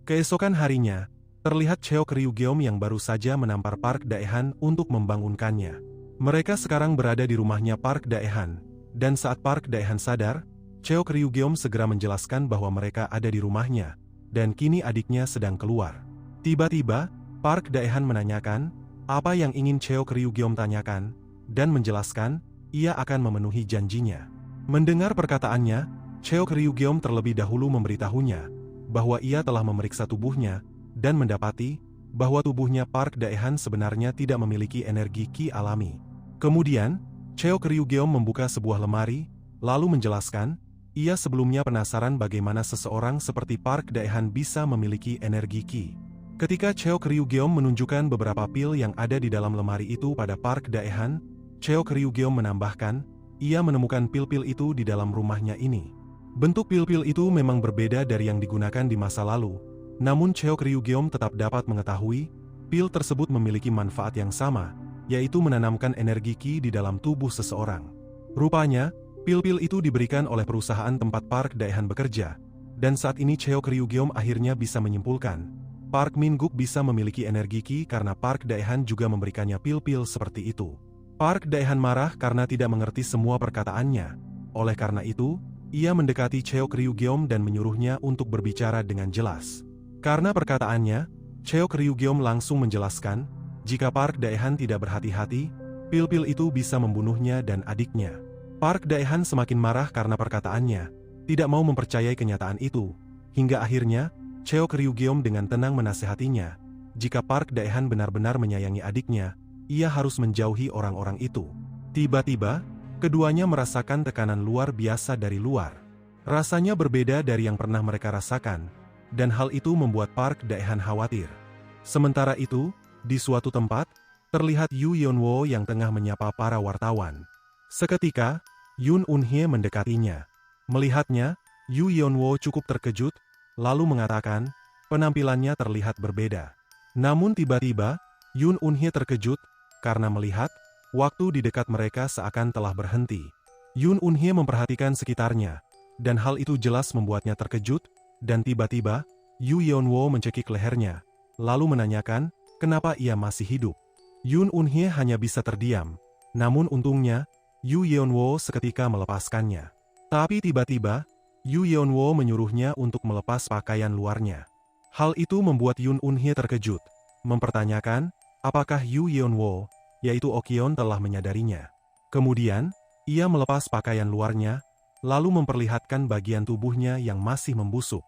Keesokan harinya, terlihat Cheok Ryugeom yang baru saja menampar Park Dae-han untuk membangunkannya. Mereka sekarang berada di rumahnya Park Dae-han, dan saat Park Dae-han sadar, Cheok Ryugeom segera menjelaskan bahwa mereka ada di rumahnya, dan kini adiknya sedang keluar. Tiba-tiba, Park Dae-han menanyakan, apa yang ingin Cheok Ryugeom tanyakan, dan menjelaskan, ia akan memenuhi janjinya. Mendengar perkataannya, Cheok Ryugeom terlebih dahulu memberitahunya, bahwa ia telah memeriksa tubuhnya, dan mendapati, bahwa tubuhnya Park Dae-han sebenarnya tidak memiliki energi ki alami. Kemudian, Cheok Ryugeom membuka sebuah lemari, lalu menjelaskan, ia sebelumnya penasaran bagaimana seseorang seperti Park Dae-han bisa memiliki energi ki. Ketika Cheok Ryugeom menunjukkan beberapa pil yang ada di dalam lemari itu pada Park Dae-han, Cheok Ryugeom menambahkan, ia menemukan pil-pil itu di dalam rumahnya ini. Bentuk pil-pil itu memang berbeda dari yang digunakan di masa lalu, namun Cheok Ryugeom tetap dapat mengetahui, pil tersebut memiliki manfaat yang sama, yaitu menanamkan energi ki di dalam tubuh seseorang. Rupanya, pil-pil itu diberikan oleh perusahaan tempat Park Dae-han bekerja, dan saat ini Cheok Ryugeom akhirnya bisa menyimpulkan, Park Min-guk bisa memiliki energi ki karena Park Dae-han juga memberikannya pil-pil seperti itu. Park Dae-han marah karena tidak mengerti semua perkataannya. Oleh karena itu, ia mendekati Cheok Ryugeom dan menyuruhnya untuk berbicara dengan jelas. Karena perkataannya, Cheok Ryugeom langsung menjelaskan, jika Park Dae-han tidak berhati-hati, pil-pil itu bisa membunuhnya dan adiknya. Park Dae-han semakin marah karena perkataannya, tidak mau mempercayai kenyataan itu, hingga akhirnya, Cheok Ryugeom dengan tenang menasehatinya, jika Park Dae-han benar-benar menyayangi adiknya, ia harus menjauhi orang-orang itu. Tiba-tiba, keduanya merasakan tekanan luar biasa dari luar. Rasanya berbeda dari yang pernah mereka rasakan, dan hal itu membuat Park Dae-han khawatir. Sementara itu, di suatu tempat, terlihat Yu Yeonwo yang tengah menyapa para wartawan. Seketika, Yoon Un-hye mendekatinya. Melihatnya, Yu Yeonwo cukup terkejut, lalu mengatakan, penampilannya terlihat berbeda. Namun tiba-tiba, Yoon Un-hye terkejut, karena melihat, waktu di dekat mereka seakan telah berhenti. Yoon Un-hye memperhatikan sekitarnya, dan hal itu jelas membuatnya terkejut, dan tiba-tiba, Yu Yeonwo mencekik lehernya, lalu menanyakan, kenapa ia masih hidup. Yoon Un-hye hanya bisa terdiam, namun untungnya, Yu Yeonwo seketika melepaskannya. Tapi tiba-tiba, Yu Yeonwo menyuruhnya untuk melepas pakaian luarnya. Hal itu membuat Yoon Un-hye terkejut, mempertanyakan, apakah Yu Yeonwo, yaitu Okyeon telah menyadarinya. Kemudian, ia melepas pakaian luarnya, lalu memperlihatkan bagian tubuhnya yang masih membusuk.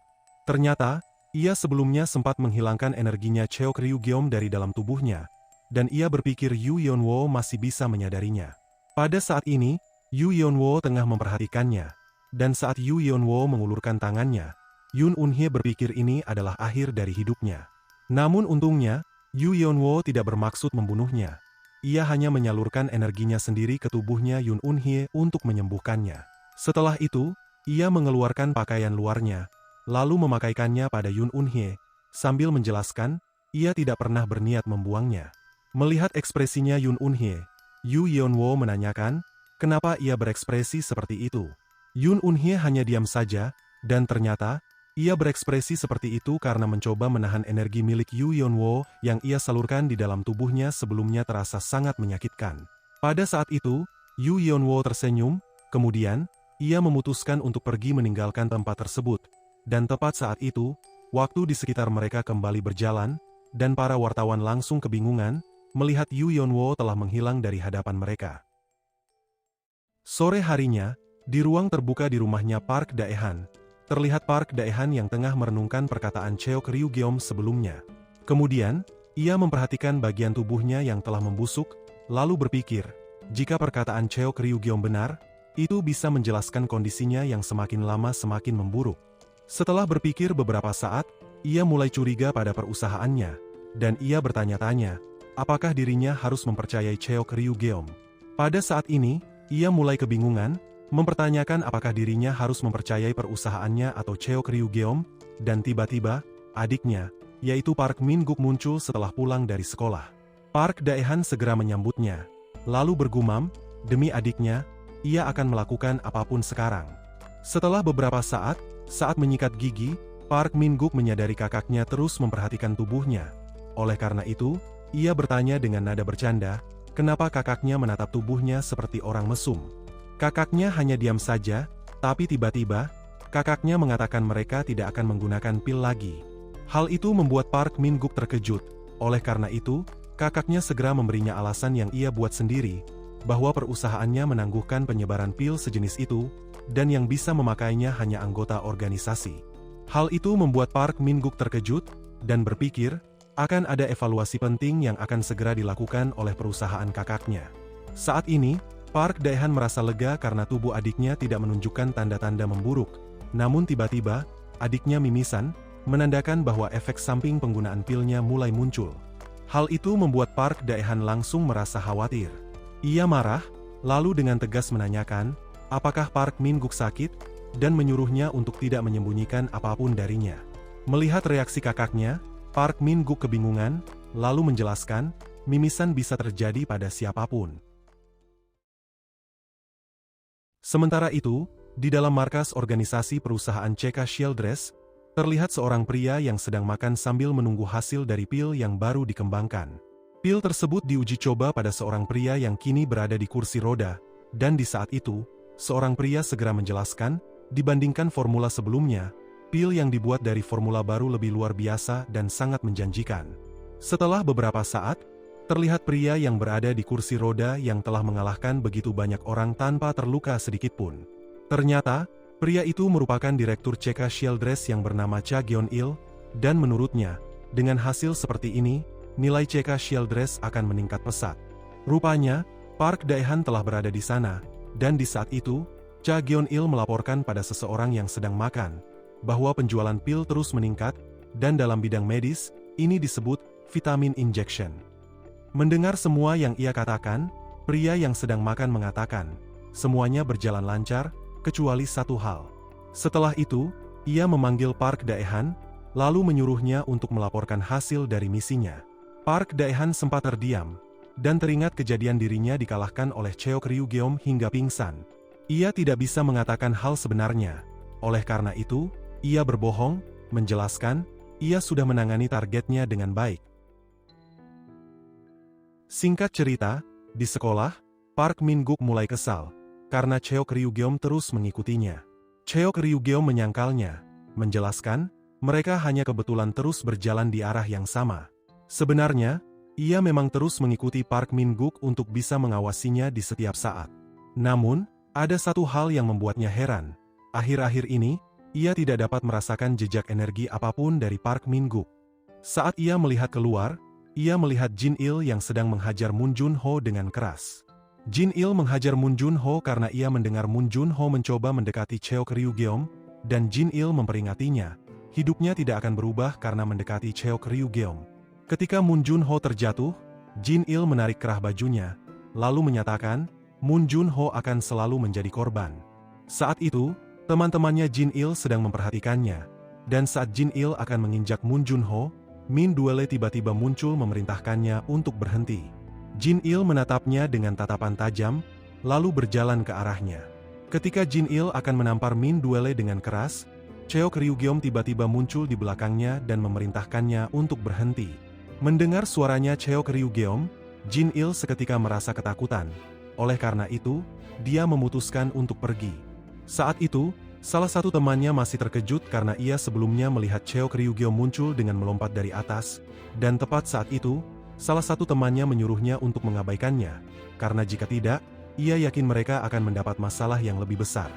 Ternyata, ia sebelumnya sempat menghilangkan energinya Cheok Ryugeom dari dalam tubuhnya, dan ia berpikir Yu Yeonwoo masih bisa menyadarinya. Pada saat ini, Yu Yeonwoo tengah memperhatikannya, dan saat Yu Yeonwoo mengulurkan tangannya, Yoon Eun-hye berpikir ini adalah akhir dari hidupnya. Namun untungnya, Yu Yeonwoo tidak bermaksud membunuhnya. Ia hanya menyalurkan energinya sendiri ke tubuhnya Yoon Eun-hye untuk menyembuhkannya. Setelah itu, ia mengeluarkan pakaian luarnya, lalu memakaikannya pada Yoon Eun-hye, sambil menjelaskan, ia tidak pernah berniat membuangnya. Melihat ekspresinya Yoon Eun-hye, Yu Yeonwoo menanyakan, kenapa ia berekspresi seperti itu. Yoon Eun-hye hanya diam saja, dan ternyata, ia berekspresi seperti itu karena mencoba menahan energi milik Yu Yeonwoo yang ia salurkan di dalam tubuhnya sebelumnya terasa sangat menyakitkan. Pada saat itu, Yu Yeonwoo tersenyum, kemudian, ia memutuskan untuk pergi meninggalkan tempat tersebut, dan tepat saat itu, waktu di sekitar mereka kembali berjalan, dan para wartawan langsung kebingungan, melihat Yu Yeonwoo telah menghilang dari hadapan mereka. Sore harinya, di ruang terbuka di rumahnya Park Dae-han, terlihat Park Dae-han yang tengah merenungkan perkataan Cheok Ryugeom sebelumnya. Kemudian, ia memperhatikan bagian tubuhnya yang telah membusuk, lalu berpikir, jika perkataan Cheok Ryugeom benar, itu bisa menjelaskan kondisinya yang semakin lama semakin memburuk. Setelah berpikir beberapa saat, ia mulai curiga pada perusahaannya, dan ia bertanya-tanya, apakah dirinya harus mempercayai Cheok Ryugeom. Pada saat ini, ia mulai kebingungan, mempertanyakan apakah dirinya harus mempercayai perusahaannya atau Cheok Ryugeom, dan tiba-tiba, adiknya, yaitu Park Min-guk muncul setelah pulang dari sekolah. Park Dae-han segera menyambutnya, lalu bergumam, demi adiknya, ia akan melakukan apapun sekarang. Setelah beberapa saat menyikat gigi, Park Min-guk menyadari kakaknya terus memperhatikan tubuhnya. Oleh karena itu, ia bertanya dengan nada bercanda, kenapa kakaknya menatap tubuhnya seperti orang mesum. Kakaknya hanya diam saja, tapi tiba-tiba, kakaknya mengatakan mereka tidak akan menggunakan pil lagi. Hal itu membuat Park Min-guk terkejut. Oleh karena itu, kakaknya segera memberinya alasan yang ia buat sendiri, bahwa perusahaannya menangguhkan penyebaran pil sejenis itu, dan yang bisa memakainya hanya anggota organisasi. Hal itu membuat Park Min-guk terkejut, dan berpikir, akan ada evaluasi penting yang akan segera dilakukan oleh perusahaan kakaknya. Saat ini, Park Dae-han merasa lega karena tubuh adiknya tidak menunjukkan tanda-tanda memburuk, namun tiba-tiba, adiknya mimisan, menandakan bahwa efek samping penggunaan pilnya mulai muncul. Hal itu membuat Park Dae-han langsung merasa khawatir. Ia marah, lalu dengan tegas menanyakan, apakah Park Min-guk sakit, dan menyuruhnya untuk tidak menyembunyikan apapun darinya. Melihat reaksi kakaknya, Park Min-guk kebingungan, lalu menjelaskan, mimisan bisa terjadi pada siapapun. Sementara itu, di dalam markas organisasi perusahaan CK Shieldress, terlihat seorang pria yang sedang makan sambil menunggu hasil dari pil yang baru dikembangkan. Pil tersebut diuji coba pada seorang pria yang kini berada di kursi roda, dan di saat itu, seorang pria segera menjelaskan, dibandingkan formula sebelumnya, pil yang dibuat dari formula baru lebih luar biasa dan sangat menjanjikan. Setelah beberapa saat, terlihat pria yang berada di kursi roda yang telah mengalahkan begitu banyak orang tanpa terluka sedikitpun. Ternyata, pria itu merupakan direktur CK Shieldress yang bernama Cha Geon-il, dan menurutnya, dengan hasil seperti ini, nilai CK Shieldress akan meningkat pesat. Rupanya, Park Dae-han telah berada di sana, dan di saat itu, Cha Geon-il melaporkan pada seseorang yang sedang makan, bahwa penjualan pil terus meningkat, dan dalam bidang medis, ini disebut vitamin injection. Mendengar semua yang ia katakan, pria yang sedang makan mengatakan, semuanya berjalan lancar, kecuali satu hal. Setelah itu, ia memanggil Park Dae-han, lalu menyuruhnya untuk melaporkan hasil dari misinya. Park Dae-han sempat terdiam, dan teringat kejadian dirinya dikalahkan oleh Cheok Ryugeom hingga pingsan. Ia tidak bisa mengatakan hal sebenarnya. Oleh karena itu, ia berbohong, menjelaskan, ia sudah menangani targetnya dengan baik. Singkat cerita, di sekolah, Park Min-guk mulai kesal, karena Cheok Ryugeom terus mengikutinya. Cheok Ryugeom menyangkalnya, menjelaskan, mereka hanya kebetulan terus berjalan di arah yang sama. Sebenarnya, ia memang terus mengikuti Park Min-guk untuk bisa mengawasinya di setiap saat. Namun, Ada satu hal yang membuatnya heran. Akhir-akhir ini, ia tidak dapat merasakan jejak energi apapun dari Park Min-guk. Saat ia melihat keluar, ia melihat Jin Il yang sedang menghajar Moon Jun-ho dengan keras. Jin Il menghajar Moon Jun-ho karena ia mendengar Moon Jun-ho mencoba mendekati Cheok Ryu-geom, dan Jin Il memperingatinya, hidupnya tidak akan berubah karena mendekati Cheok Ryu-geom. Ketika Moon Jun-ho terjatuh, Jin Il menarik kerah bajunya, lalu menyatakan, Moon Jun-ho akan selalu menjadi korban. Saat itu, teman-temannya Jin Il sedang memperhatikannya, dan saat Jin Il akan menginjak Moon Jun-ho, Min Duele tiba-tiba muncul memerintahkannya untuk berhenti. Jin Il menatapnya dengan tatapan tajam, lalu berjalan ke arahnya. Ketika Jin Il akan menampar Min Duele dengan keras, Cheok Ryu-geom tiba-tiba muncul di belakangnya dan memerintahkannya untuk berhenti. Mendengar suaranya Cheok Ryu-geom, Jin Il seketika merasa ketakutan. Oleh karena itu, dia memutuskan untuk pergi. Saat itu, salah satu temannya masih terkejut karena ia sebelumnya melihat Cheok Ryu-geom muncul dengan melompat dari atas, dan tepat saat itu, salah satu temannya menyuruhnya untuk mengabaikannya, karena jika tidak, ia yakin mereka akan mendapat masalah yang lebih besar.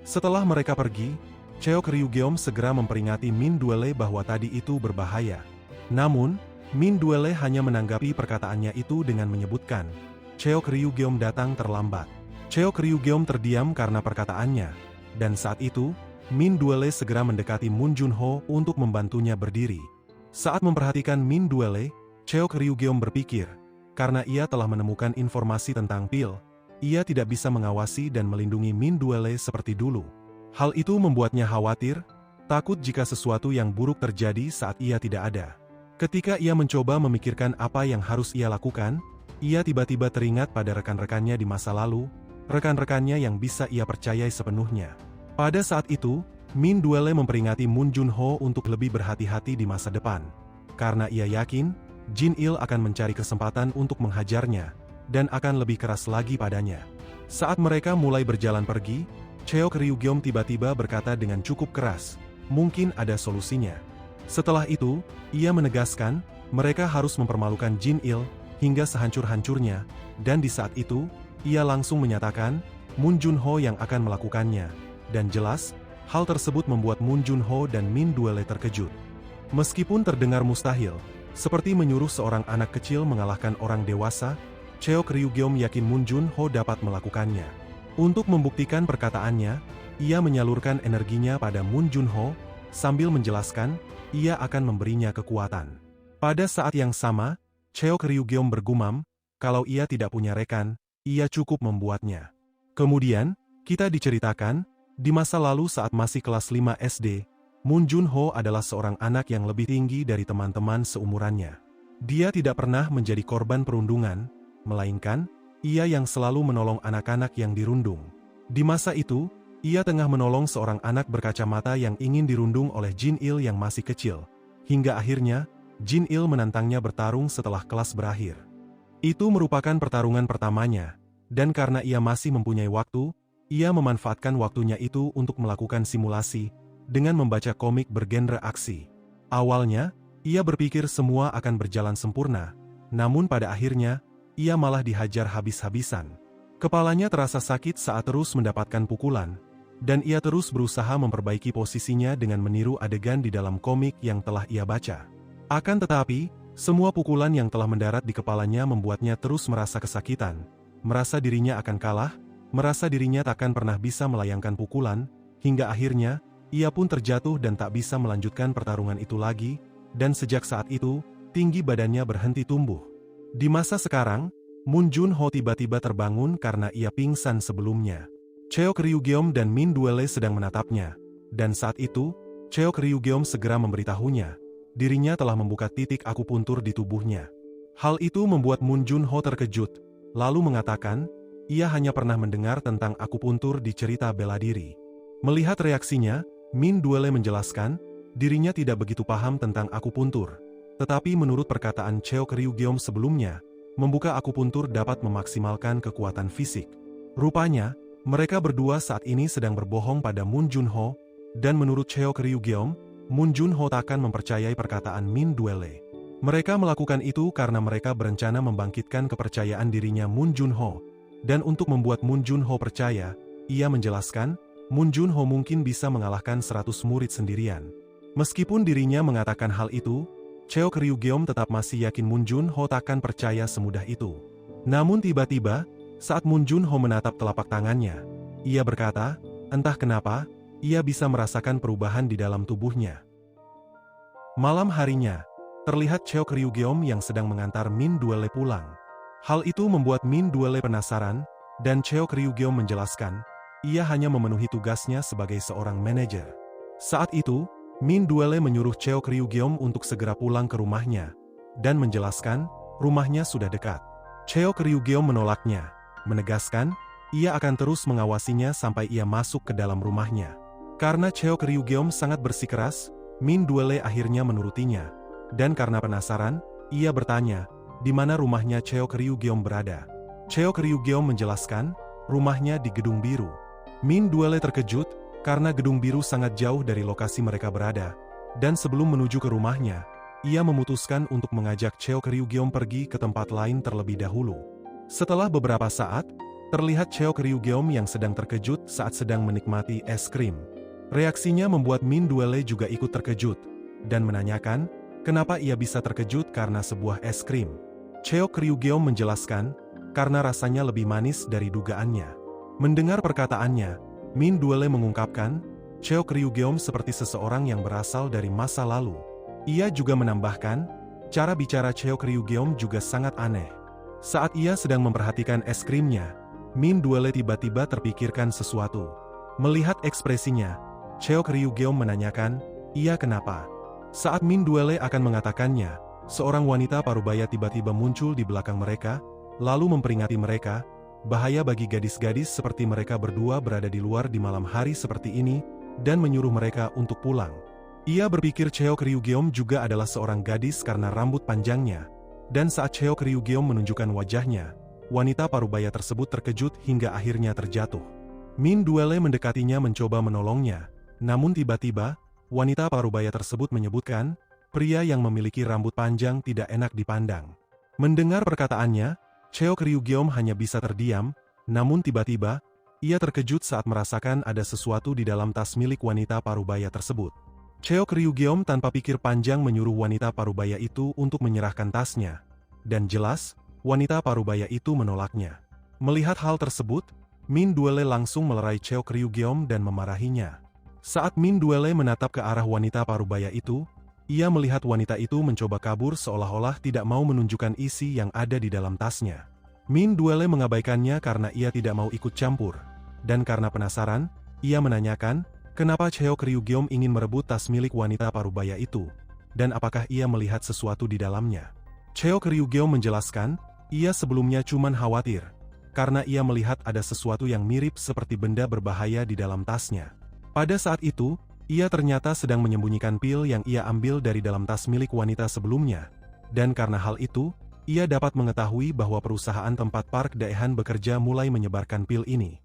Setelah mereka pergi, Cheok Ryu-geom segera memperingati Min Duele bahwa tadi itu berbahaya. Namun, Min Duele hanya menanggapi perkataannya itu dengan menyebutkan, Cheok Ryu-geom datang terlambat. Cheok Ryu-geom terdiam karena perkataannya, dan saat itu, Min Duele segera mendekati Moon Jun-ho untuk membantunya berdiri. Saat memperhatikan Min Duele, Cheok Ryu-geom berpikir, karena ia telah menemukan informasi tentang pil, ia tidak bisa mengawasi dan melindungi Min Duele seperti dulu. Hal itu membuatnya khawatir, takut jika sesuatu yang buruk terjadi saat ia tidak ada. Ketika ia mencoba memikirkan apa yang harus ia lakukan, ia tiba-tiba teringat pada rekan-rekannya di masa lalu, rekan-rekannya yang bisa ia percayai sepenuhnya. Pada saat itu, Min Duele memperingati Moon Jun-ho untuk lebih berhati-hati di masa depan. Karena ia yakin, Jin Il akan mencari kesempatan untuk menghajarnya, dan akan lebih keras lagi padanya. Saat mereka mulai berjalan pergi, Cheok Ryu-geom tiba-tiba berkata dengan cukup keras, mungkin ada solusinya. Setelah itu, ia menegaskan, mereka harus mempermalukan Jin Il, hingga sehancur-hancurnya, dan di saat itu, ia langsung menyatakan, Moon Jun-ho yang akan melakukannya, dan jelas, hal tersebut membuat Moon Jun-ho dan Min Duele terkejut. Meskipun terdengar mustahil, seperti menyuruh seorang anak kecil mengalahkan orang dewasa, Cheok Ryu-geom yakin Moon Jun-ho dapat melakukannya. Untuk membuktikan perkataannya, ia menyalurkan energinya pada Moon Jun-ho, sambil menjelaskan, ia akan memberinya kekuatan. Pada saat yang sama, Cheok Ryu-geom bergumam, kalau ia tidak punya rekan, ia cukup membuatnya. Kemudian, kita diceritakan, di masa lalu saat masih kelas 5 SD, Moon Jun-ho adalah seorang anak yang lebih tinggi dari teman-teman seumurannya. Dia tidak pernah menjadi korban perundungan, melainkan, ia yang selalu menolong anak-anak yang dirundung. Di masa itu, ia tengah menolong seorang anak berkacamata yang ingin dirundung oleh Jin Il yang masih kecil, hingga akhirnya, Jin Il menantangnya bertarung setelah kelas berakhir. Itu merupakan pertarungan pertamanya, dan karena ia masih mempunyai waktu, ia memanfaatkan waktunya itu untuk melakukan simulasi, dengan membaca komik bergenre aksi. Awalnya, ia berpikir semua akan berjalan sempurna, namun pada akhirnya, ia malah dihajar habis-habisan. Kepalanya terasa sakit saat terus mendapatkan pukulan, dan ia terus berusaha memperbaiki posisinya dengan meniru adegan di dalam komik yang telah ia baca. Akan tetapi, semua pukulan yang telah mendarat di kepalanya membuatnya terus merasa kesakitan, merasa dirinya akan kalah, merasa dirinya takkan pernah bisa melayangkan pukulan, hingga akhirnya, ia pun terjatuh dan tak bisa melanjutkan pertarungan itu lagi, dan sejak saat itu, tinggi badannya berhenti tumbuh. Di masa sekarang, Moon Jun-ho tiba-tiba terbangun karena ia pingsan sebelumnya. Cheok Ryu-geom dan Min Duele sedang menatapnya, dan saat itu, Cheok Ryu-geom segera memberitahunya, dirinya telah membuka titik akupuntur di tubuhnya. Hal itu membuat Moon Jun-ho terkejut, lalu mengatakan, ia hanya pernah mendengar tentang akupuntur di cerita bela diri. Melihat reaksinya, Min Duele menjelaskan, dirinya tidak begitu paham tentang akupuntur. Tetapi menurut perkataan Cheok Ryu-geom sebelumnya, membuka akupuntur dapat memaksimalkan kekuatan fisik. Rupanya, mereka berdua saat ini sedang berbohong pada Moon Jun-ho, dan menurut Cheok Ryu-geom, Moon Jun-ho takkan mempercayai perkataan Min Duele. Mereka melakukan itu karena mereka berencana membangkitkan kepercayaan dirinya Moon Jun-ho, dan untuk membuat Moon Jun-ho percaya, ia menjelaskan, Moon Junho mungkin bisa mengalahkan 100 murid sendirian. Meskipun dirinya mengatakan hal itu, Cheok Ryugeom tetap masih yakin Moon Junho takkan percaya semudah itu. Namun tiba-tiba, saat Moon Junho menatap telapak tangannya, ia berkata, entah kenapa, ia bisa merasakan perubahan di dalam tubuhnya. Malam harinya, terlihat Cheok Ryugeom yang sedang mengantar Min Duele pulang. Hal itu membuat Min Duele penasaran, dan Cheok Ryugeom menjelaskan, ia hanya memenuhi tugasnya sebagai seorang manajer. Saat itu, Min Duele menyuruh Cheok Ryugeom untuk segera pulang ke rumahnya, dan menjelaskan, rumahnya sudah dekat. Cheok Ryugeom menolaknya, menegaskan, ia akan terus mengawasinya sampai ia masuk ke dalam rumahnya. Karena Cheok Ryugeom sangat bersikeras, Min Duele akhirnya menurutinya. Dan karena penasaran, ia bertanya, di mana rumahnya Cheok Ryugeom berada. Cheok Ryugeom menjelaskan, rumahnya di Gedung Biru. Min Duele terkejut, karena Gedung Biru sangat jauh dari lokasi mereka berada. Dan sebelum menuju ke rumahnya, ia memutuskan untuk mengajak Cheok Ryugeom pergi ke tempat lain terlebih dahulu. Setelah beberapa saat, terlihat Cheok Ryugeom yang sedang terkejut saat sedang menikmati es krim. Reaksinya membuat Min Duele juga ikut terkejut, dan menanyakan, kenapa ia bisa terkejut karena sebuah es krim. Cheok Ryugeom menjelaskan, karena rasanya lebih manis dari dugaannya. Mendengar perkataannya, Min Duele mengungkapkan, Cheok Ryugeom seperti seseorang yang berasal dari masa lalu. Ia juga menambahkan, cara bicara Cheok Ryugeom juga sangat aneh. Saat ia sedang memperhatikan es krimnya, Min Duele tiba-tiba terpikirkan sesuatu. Melihat ekspresinya, Cheok Ryugeom menanyakan, ia kenapa? Saat Min Duele akan mengatakannya, seorang wanita parubaya tiba-tiba muncul di belakang mereka, lalu memperingati mereka, bahaya bagi gadis-gadis seperti mereka berdua berada di luar di malam hari seperti ini, dan menyuruh mereka untuk pulang. Ia berpikir Cheok Ryugeom juga adalah seorang gadis karena rambut panjangnya, dan saat Cheok Ryugeom menunjukkan wajahnya, wanita parubaya tersebut terkejut hingga akhirnya terjatuh. Min Duele mendekatinya mencoba menolongnya, namun tiba-tiba, wanita parubaya tersebut menyebutkan, pria yang memiliki rambut panjang tidak enak dipandang. Mendengar perkataannya, Cheok Ryugeom hanya bisa terdiam, namun tiba-tiba, ia terkejut saat merasakan ada sesuatu di dalam tas milik wanita parubaya tersebut. Cheok Ryugeom tanpa pikir panjang menyuruh wanita parubaya itu untuk menyerahkan tasnya. Dan jelas, wanita parubaya itu menolaknya. Melihat hal tersebut, Min Duele langsung melerai Cheok Ryugeom dan memarahinya. Saat Min Duele menatap ke arah wanita parubaya itu, ia melihat wanita itu mencoba kabur seolah-olah tidak mau menunjukkan isi yang ada di dalam tasnya. Min Duele mengabaikannya karena ia tidak mau ikut campur. Dan karena penasaran, ia menanyakan, kenapa Cheok Ryugeom ingin merebut tas milik wanita parubaya itu, dan apakah ia melihat sesuatu di dalamnya. Cheok Ryugeom menjelaskan, ia sebelumnya cuman khawatir, karena ia melihat ada sesuatu yang mirip seperti benda berbahaya di dalam tasnya. Pada saat itu, ia ternyata sedang menyembunyikan pil yang ia ambil dari dalam tas milik wanita sebelumnya. Dan karena hal itu, ia dapat mengetahui bahwa perusahaan tempat Park Daehan bekerja mulai menyebarkan pil ini.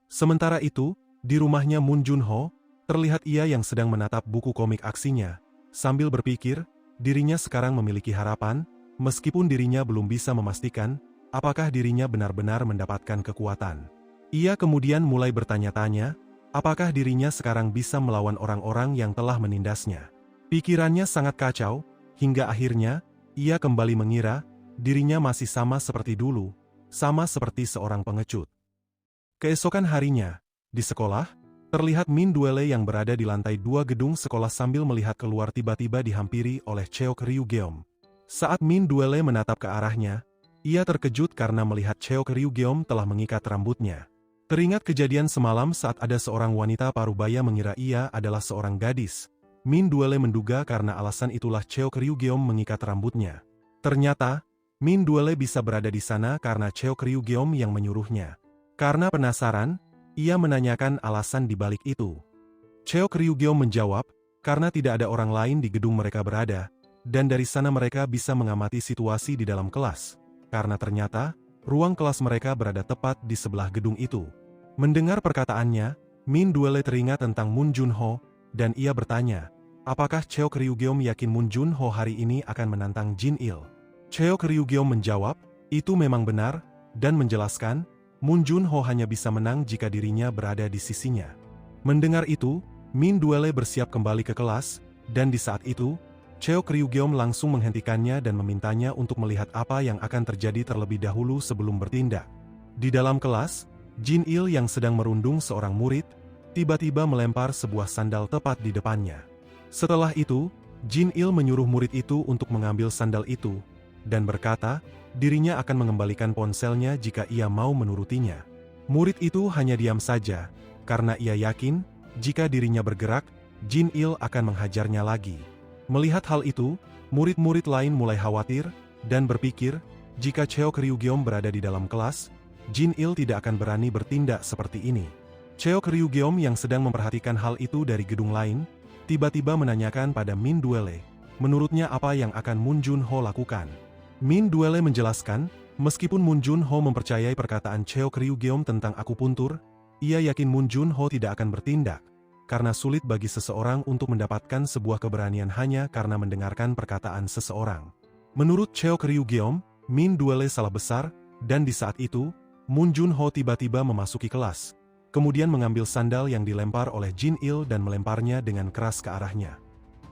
Sementara itu, di rumahnya Moon Junho, terlihat ia yang sedang menatap buku komik aksinya, sambil berpikir, dirinya sekarang memiliki harapan, meskipun dirinya belum bisa memastikan, apakah dirinya benar-benar mendapatkan kekuatan. Ia kemudian mulai bertanya-tanya, apakah dirinya sekarang bisa melawan orang-orang yang telah menindasnya. Pikirannya sangat kacau, hingga akhirnya, ia kembali mengira, dirinya masih sama seperti dulu, sama seperti seorang pengecut. Keesokan harinya, di sekolah, terlihat Min Duele yang berada di lantai 2 gedung sekolah sambil melihat keluar tiba-tiba dihampiri oleh Cheok Ryugeom. Saat Min Duele menatap ke arahnya, ia terkejut karena melihat Cheok Ryugeom telah mengikat rambutnya. Teringat kejadian semalam saat ada seorang wanita parubaya mengira ia adalah seorang gadis. Min Duele menduga karena alasan itulah Cheok Ryugeom mengikat rambutnya. Ternyata, Min Duele bisa berada di sana karena Cheok Ryugeom yang menyuruhnya. Karena penasaran, ia menanyakan alasan di balik itu. Cheok Ryugeom menjawab, karena tidak ada orang lain di gedung mereka berada, dan dari sana mereka bisa mengamati situasi di dalam kelas. Karena ternyata, ruang kelas mereka berada tepat di sebelah gedung itu. Mendengar perkataannya, Min Duele teringat tentang Moon Junho, dan ia bertanya, apakah Cheok Ryugeom yakin Moon Junho hari ini akan menantang Jin Il? Cheok Ryugeom menjawab, itu memang benar, dan menjelaskan, Moon Junho hanya bisa menang jika dirinya berada di sisinya. Mendengar itu, Min Duele bersiap kembali ke kelas, dan di saat itu, Cheo Ryugeom langsung menghentikannya dan memintanya untuk melihat apa yang akan terjadi terlebih dahulu sebelum bertindak. Di dalam kelas, Jin Il yang sedang merundung seorang murid, tiba-tiba melempar sebuah sandal tepat di depannya. Setelah itu, Jin Il menyuruh murid itu untuk mengambil sandal itu, dan berkata, dirinya akan mengembalikan ponselnya jika ia mau menurutinya. Murid itu hanya diam saja, karena ia yakin, jika dirinya bergerak, Jin Il akan menghajarnya lagi. Melihat hal itu, murid-murid lain mulai khawatir, dan berpikir, jika Cheo Ryugeom berada di dalam kelas, Jin Il tidak akan berani bertindak seperti ini. Cheo Ryugeom yang sedang memperhatikan hal itu dari gedung lain, tiba-tiba menanyakan pada Min Duele, menurutnya apa yang akan Moon Junho lakukan. Min Duele menjelaskan, meskipun Moon Junho mempercayai perkataan Cheo Ryugeom tentang akupuntur, ia yakin Moon Junho tidak akan bertindak, karena sulit bagi seseorang untuk mendapatkan sebuah keberanian hanya karena mendengarkan perkataan seseorang. Menurut Cheo Ryugeom, Min Duele salah besar, dan di saat itu, Moon Junho tiba-tiba memasuki kelas, kemudian mengambil sandal yang dilempar oleh Jin Il dan melemparnya dengan keras ke arahnya.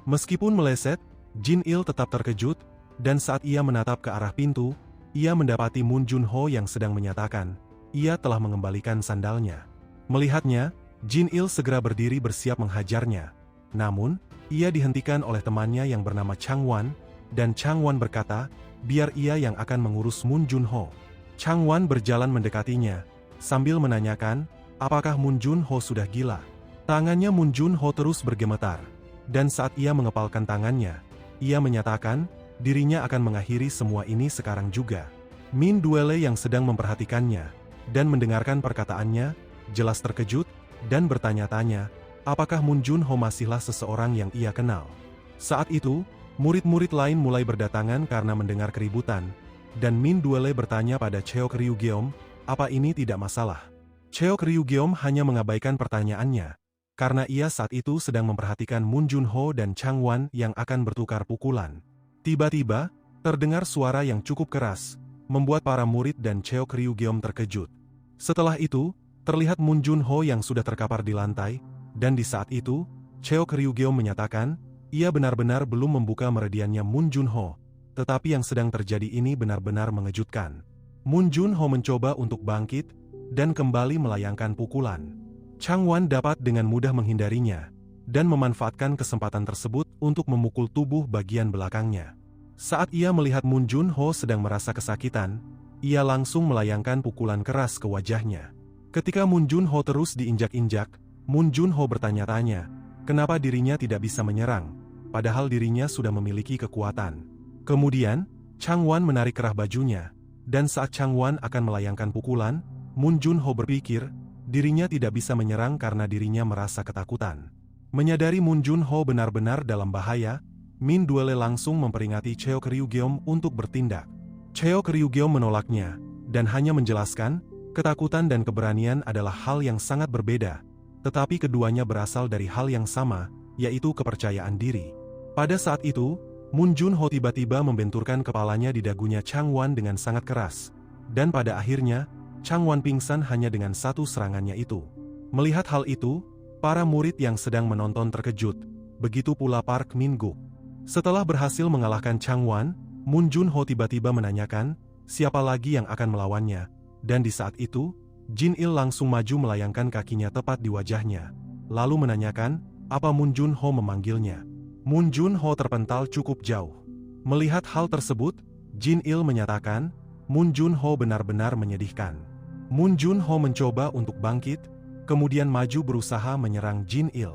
Meskipun meleset, Jin Il tetap terkejut, dan saat ia menatap ke arah pintu, ia mendapati Moon Junho yang sedang menyatakan, ia telah mengembalikan sandalnya. Melihatnya, Jin Il segera berdiri bersiap menghajarnya. Namun, ia dihentikan oleh temannya yang bernama Chang Wan, dan Chang Wan berkata, biar ia yang akan mengurus Moon Junho. Chang Wan berjalan mendekatinya, sambil menanyakan, apakah Moon Junho sudah gila? Tangannya Moon Junho terus bergemetar, dan saat ia mengepalkan tangannya, ia menyatakan, dirinya akan mengakhiri semua ini sekarang juga. Min Duele yang sedang memperhatikannya, dan mendengarkan perkataannya, jelas terkejut, dan bertanya-tanya, apakah Moon Junho masihlah seseorang yang ia kenal. Saat itu, murid-murid lain mulai berdatangan karena mendengar keributan, dan Min Duele bertanya pada Cheo Ryugeom, apa ini tidak masalah? Cheo Ryugeom hanya mengabaikan pertanyaannya, karena ia saat itu sedang memperhatikan Moon Junho dan Chang Wan yang akan bertukar pukulan. Tiba-tiba, terdengar suara yang cukup keras, membuat para murid dan Cheo Ryugeom terkejut. Setelah itu, terlihat Moon Junho yang sudah terkapar di lantai, dan di saat itu, Cheo Ryugeom menyatakan, ia benar-benar belum membuka meridiannya Moon Junho, tetapi yang sedang terjadi ini benar-benar mengejutkan. Moon Junho mencoba untuk bangkit, dan kembali melayangkan pukulan. Chang Wan dapat dengan mudah menghindarinya, dan memanfaatkan kesempatan tersebut untuk memukul tubuh bagian belakangnya. Saat ia melihat Moon Junho sedang merasa kesakitan, ia langsung melayangkan pukulan keras ke wajahnya. Ketika Moon Junho terus diinjak-injak, Moon Junho bertanya-tanya, kenapa dirinya tidak bisa menyerang, padahal dirinya sudah memiliki kekuatan. Kemudian, Chang Wan menarik kerah bajunya, dan saat Chang Wan akan melayangkan pukulan, Moon Junho berpikir, dirinya tidak bisa menyerang karena dirinya merasa ketakutan. Menyadari Moon Junho benar-benar dalam bahaya, Min Duele langsung memperingati Cheo Ryugeom untuk bertindak. Cheo Ryugeom menolaknya, dan hanya menjelaskan, ketakutan dan keberanian adalah hal yang sangat berbeda, tetapi keduanya berasal dari hal yang sama, yaitu kepercayaan diri. Pada saat itu, Moon Junho tiba-tiba membenturkan kepalanya di dagunya Chang Wan dengan sangat keras, dan pada akhirnya, Chang Wan pingsan hanya dengan satu serangannya itu. Melihat hal itu, para murid yang sedang menonton terkejut, begitu pula Park Min-guk. Setelah berhasil mengalahkan Chang Wan, Moon Junho tiba-tiba menanyakan, siapa lagi yang akan melawannya, dan di saat itu, Jin Il langsung maju melayangkan kakinya tepat di wajahnya, lalu menanyakan, apa Moon Junho memanggilnya. Moon Junho terpental cukup jauh. Melihat hal tersebut, Jin Il menyatakan, Moon Junho benar-benar menyedihkan. Moon Junho mencoba untuk bangkit, kemudian maju berusaha menyerang Jin Il.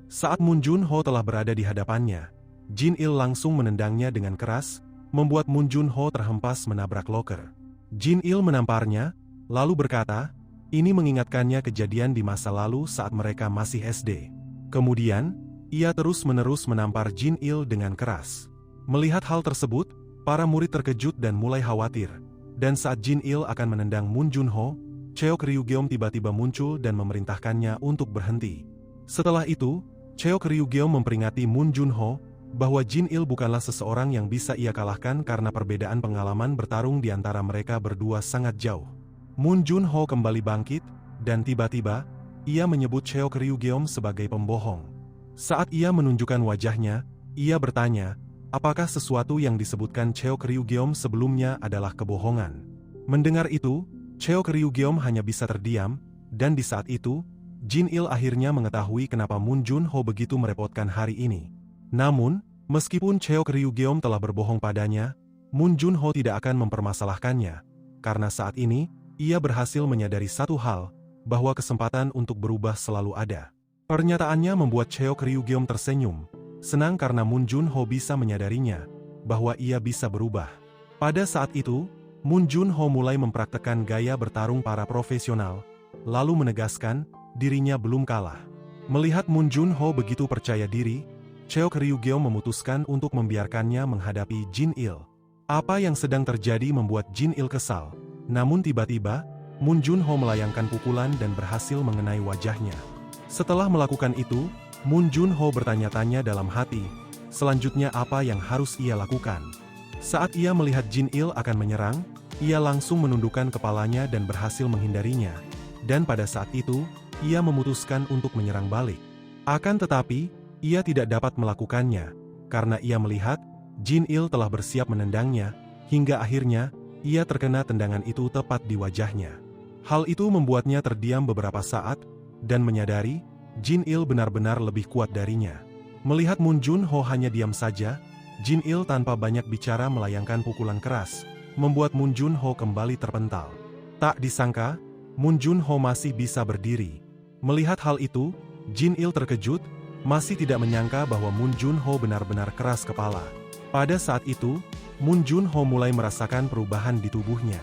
Saat Moon Junho telah berada di hadapannya, Jin Il langsung menendangnya dengan keras, membuat Moon Junho terhempas menabrak loker. Jin Il menamparnya, lalu berkata, ini mengingatkannya kejadian di masa lalu saat mereka masih SD. Kemudian, ia terus-menerus menampar Jin Il dengan keras. Melihat hal tersebut, para murid terkejut dan mulai khawatir. Dan saat Jin Il akan menendang Moon Junho, Cheo Ryugeom tiba-tiba muncul dan memerintahkannya untuk berhenti. Setelah itu, Cheo Ryugeom memperingati Moon Junho, bahwa Jin Il bukanlah seseorang yang bisa ia kalahkan karena perbedaan pengalaman bertarung di antara mereka berdua sangat jauh. Moon Junho kembali bangkit, dan tiba-tiba, ia menyebut Cheok Ryugeom sebagai pembohong. Saat ia menunjukkan wajahnya, ia bertanya, apakah sesuatu yang disebutkan Cheok Ryugeom sebelumnya adalah kebohongan. Mendengar itu, Cheok Ryugeom hanya bisa terdiam, dan di saat itu, Jin-il akhirnya mengetahui kenapa Moon Junho begitu merepotkan hari ini. Namun, meskipun Cheok Ryugeom telah berbohong padanya, Moon Junho tidak akan mempermasalahkannya, karena saat ini, ia berhasil menyadari satu hal, bahwa kesempatan untuk berubah selalu ada. Pernyataannya membuat Cheok Ryugeom tersenyum, senang karena Moon Junho bisa menyadarinya, bahwa ia bisa berubah. Pada saat itu, Moon Junho mulai mempraktekkan gaya bertarung para profesional, lalu menegaskan, dirinya belum kalah. Melihat Moon Junho begitu percaya diri, Cheok Ryugeom memutuskan untuk membiarkannya menghadapi Jin-il. Apa yang sedang terjadi membuat Jin-il kesal. Namun tiba-tiba, Moon Junho melayangkan pukulan dan berhasil mengenai wajahnya. Setelah melakukan itu, Moon Junho bertanya-tanya dalam hati, selanjutnya apa yang harus ia lakukan. Saat ia melihat Jin-il akan menyerang, ia langsung menundukkan kepalanya dan berhasil menghindarinya. Dan pada saat itu, ia memutuskan untuk menyerang balik. Akan tetapi, ia tidak dapat melakukannya, karena ia melihat, Jin-il telah bersiap menendangnya, hingga akhirnya, ia terkena tendangan itu tepat di wajahnya. Hal itu membuatnya terdiam beberapa saat, dan menyadari, Jin-il benar-benar lebih kuat darinya. Melihat Moon Junho hanya diam saja, Jin-il tanpa banyak bicara melayangkan pukulan keras, membuat Moon Junho kembali terpental. Tak disangka, Moon Junho masih bisa berdiri. Melihat hal itu, Jin-il terkejut, masih tidak menyangka bahwa Moon Junho benar-benar keras kepala. Pada saat itu, Moon Junho mulai merasakan perubahan di tubuhnya.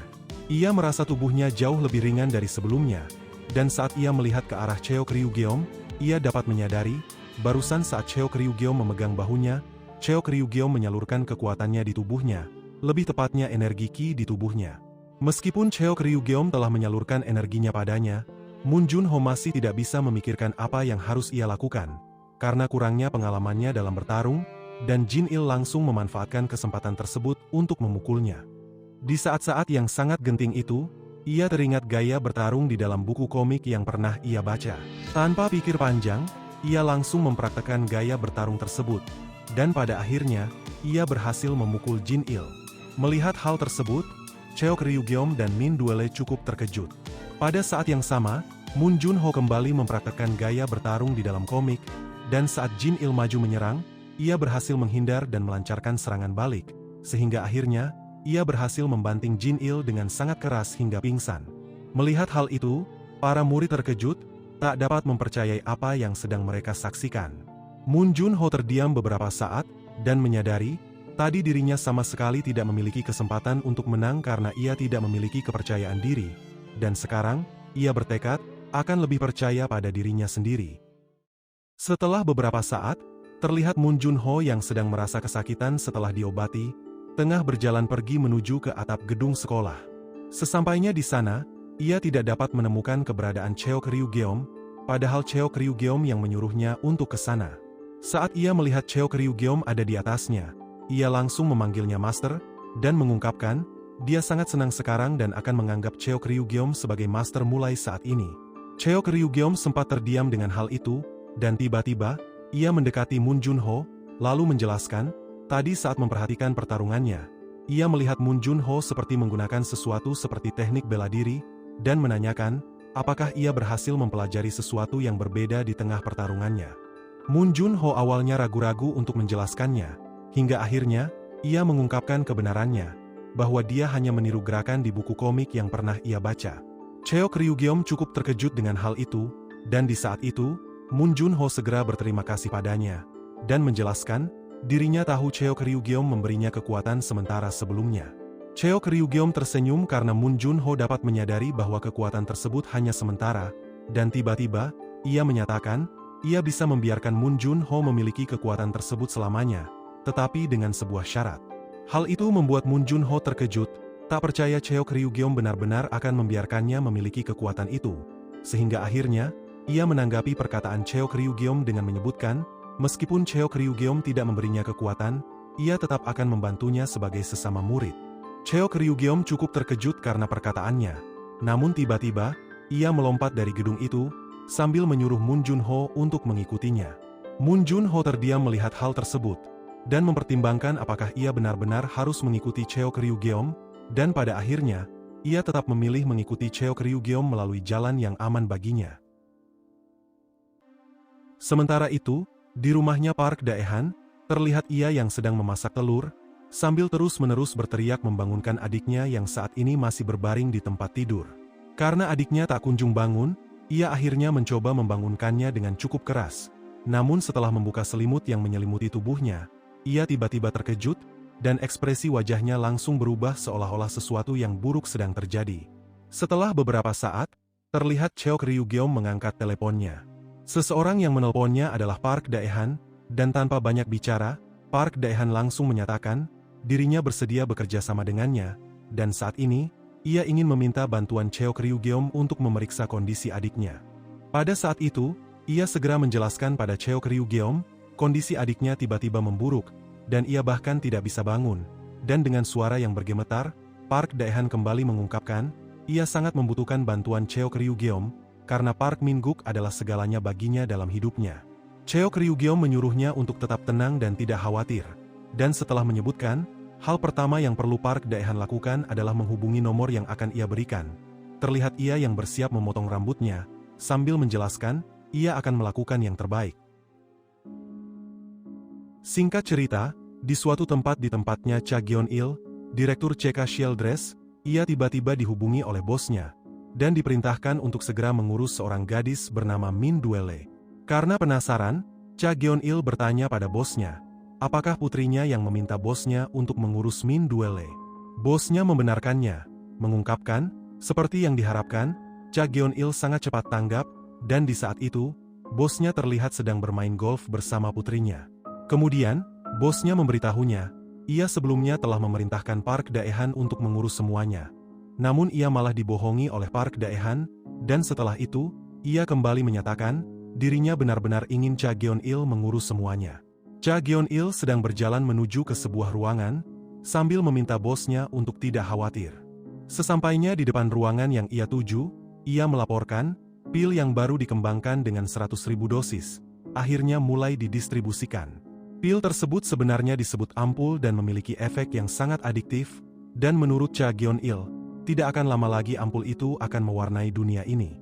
Ia merasa tubuhnya jauh lebih ringan dari sebelumnya, dan saat ia melihat ke arah Cheok Ryugeom, ia dapat menyadari, barusan saat Cheok Ryugeom memegang bahunya, Cheok Ryugeom menyalurkan kekuatannya di tubuhnya, lebih tepatnya energi Ki di tubuhnya. Meskipun Cheok Ryugeom telah menyalurkan energinya padanya, Moon Junho masih tidak bisa memikirkan apa yang harus ia lakukan, karena kurangnya pengalamannya dalam bertarung, dan Jin-il langsung memanfaatkan kesempatan tersebut untuk memukulnya. Di saat-saat yang sangat genting itu, ia teringat gaya bertarung di dalam buku komik yang pernah ia baca. Tanpa pikir panjang, ia langsung mempraktekkan gaya bertarung tersebut, dan pada akhirnya, ia berhasil memukul Jin-il. Melihat hal tersebut, Cheok Ryugeom dan Min Duele cukup terkejut. Pada saat yang sama, Moon Junho kembali mempraktekkan gaya bertarung di dalam komik, dan saat Jin-il maju menyerang, ia berhasil menghindar dan melancarkan serangan balik, sehingga akhirnya, ia berhasil membanting Jin-il dengan sangat keras hingga pingsan. Melihat hal itu, para murid terkejut, tak dapat mempercayai apa yang sedang mereka saksikan. Moon Junho terdiam beberapa saat, dan menyadari, tadi dirinya sama sekali tidak memiliki kesempatan untuk menang karena ia tidak memiliki kepercayaan diri, dan sekarang, ia bertekad, akan lebih percaya pada dirinya sendiri. Setelah beberapa saat, terlihat Moon Junho yang sedang merasa kesakitan setelah diobati, tengah berjalan pergi menuju ke atap gedung sekolah. Sesampainya di sana, ia tidak dapat menemukan keberadaan Cheok Ryugeom, padahal Cheok Ryugeom yang menyuruhnya untuk ke sana. Saat ia melihat Cheok Ryugeom ada di atasnya, ia langsung memanggilnya Master, dan mengungkapkan, dia sangat senang sekarang dan akan menganggap Cheok Ryugeom sebagai Master mulai saat ini. Cheok Ryugeom sempat terdiam dengan hal itu, dan tiba-tiba, ia mendekati Moon Junho, lalu menjelaskan, tadi saat memperhatikan pertarungannya, ia melihat Moon Junho seperti menggunakan sesuatu seperti teknik bela diri, dan menanyakan, apakah ia berhasil mempelajari sesuatu yang berbeda di tengah pertarungannya. Moon Junho awalnya ragu-ragu untuk menjelaskannya, hingga akhirnya, ia mengungkapkan kebenarannya, bahwa dia hanya meniru gerakan di buku komik yang pernah ia baca. Cheok Ryugeom cukup terkejut dengan hal itu, dan di saat itu, Moon Junho segera berterima kasih padanya, dan menjelaskan, dirinya tahu Cheok Ryugeom memberinya kekuatan sementara sebelumnya. Cheok Ryugeom tersenyum karena Moon Junho dapat menyadari bahwa kekuatan tersebut hanya sementara, dan tiba-tiba, ia menyatakan, ia bisa membiarkan Moon Junho memiliki kekuatan tersebut selamanya, tetapi dengan sebuah syarat. Hal itu membuat Moon Junho terkejut, tak percaya Cheok Ryugeom benar-benar akan membiarkannya memiliki kekuatan itu, sehingga akhirnya, ia menanggapi perkataan Cheok Ryugeom dengan menyebutkan, meskipun Cheok Ryugeom tidak memberinya kekuatan, ia tetap akan membantunya sebagai sesama murid. Cheok Ryugeom cukup terkejut karena perkataannya, Namun tiba-tiba, ia melompat dari gedung itu, sambil menyuruh Moon Junho untuk mengikutinya. Moon Junho terdiam melihat hal tersebut, dan mempertimbangkan apakah ia benar-benar harus mengikuti Cheok Ryugeom, dan pada akhirnya, ia tetap memilih mengikuti Cheok Ryugeom melalui jalan yang aman baginya. Sementara itu, di rumahnya Park Dae-han, terlihat ia yang sedang memasak telur, sambil terus-menerus berteriak membangunkan adiknya yang saat ini masih berbaring di tempat tidur. Karena adiknya tak kunjung bangun, ia akhirnya mencoba membangunkannya dengan cukup keras. Namun setelah membuka selimut yang menyelimuti tubuhnya, ia tiba-tiba terkejut, dan ekspresi wajahnya langsung berubah seolah-olah sesuatu yang buruk sedang terjadi. Setelah beberapa saat, terlihat Cheok Ryugeom mengangkat teleponnya. Seseorang yang menelponnya adalah Park Dae-han, dan tanpa banyak bicara, Park Dae-han langsung menyatakan, dirinya bersedia bekerja sama dengannya, dan saat ini, ia ingin meminta bantuan Cheok Ryugeom untuk memeriksa kondisi adiknya. Pada saat itu, ia segera menjelaskan pada Cheok Ryugeom, kondisi adiknya tiba-tiba memburuk, dan ia bahkan tidak bisa bangun. Dan dengan suara yang bergemetar, Park Dae-han kembali mengungkapkan, ia sangat membutuhkan bantuan Cheok Ryugeom, karena Park Min-guk adalah segalanya baginya dalam hidupnya. Cheok Ryugeom menyuruhnya untuk tetap tenang dan tidak khawatir. Dan setelah menyebutkan, hal pertama yang perlu Park Dae-han lakukan adalah menghubungi nomor yang akan ia berikan. Terlihat ia yang bersiap memotong rambutnya, sambil menjelaskan, ia akan melakukan yang terbaik. Singkat cerita, di suatu tempat di tempatnya Cha Gyeon-il, direktur CK Shieldress, ia tiba-tiba dihubungi oleh bosnya, dan diperintahkan untuk segera mengurus seorang gadis bernama Min Duele. Karena penasaran, Cha Gyeon-il bertanya pada bosnya, apakah putrinya yang meminta bosnya untuk mengurus Min Duele. Bosnya membenarkannya, mengungkapkan, seperti yang diharapkan, Cha Gyeon-il sangat cepat tanggap, dan di saat itu, bosnya terlihat sedang bermain golf bersama putrinya. Kemudian, bosnya memberitahunya, ia sebelumnya telah memerintahkan Park Dae-han untuk mengurus semuanya. Namun ia malah dibohongi oleh Park Dae-han, dan setelah itu, ia kembali menyatakan, dirinya benar-benar ingin Cha Gyeon-il mengurus semuanya. Cha Gyeon-il sedang berjalan menuju ke sebuah ruangan, sambil meminta bosnya untuk tidak khawatir. Sesampainya di depan ruangan yang ia tuju, ia melaporkan, pil yang baru dikembangkan dengan 100.000 dosis, akhirnya mulai didistribusikan. Pil tersebut sebenarnya disebut ampul dan memiliki efek yang sangat adiktif, dan menurut Cha Gyeon-il, tidak akan lama lagi ampul itu akan mewarnai dunia ini.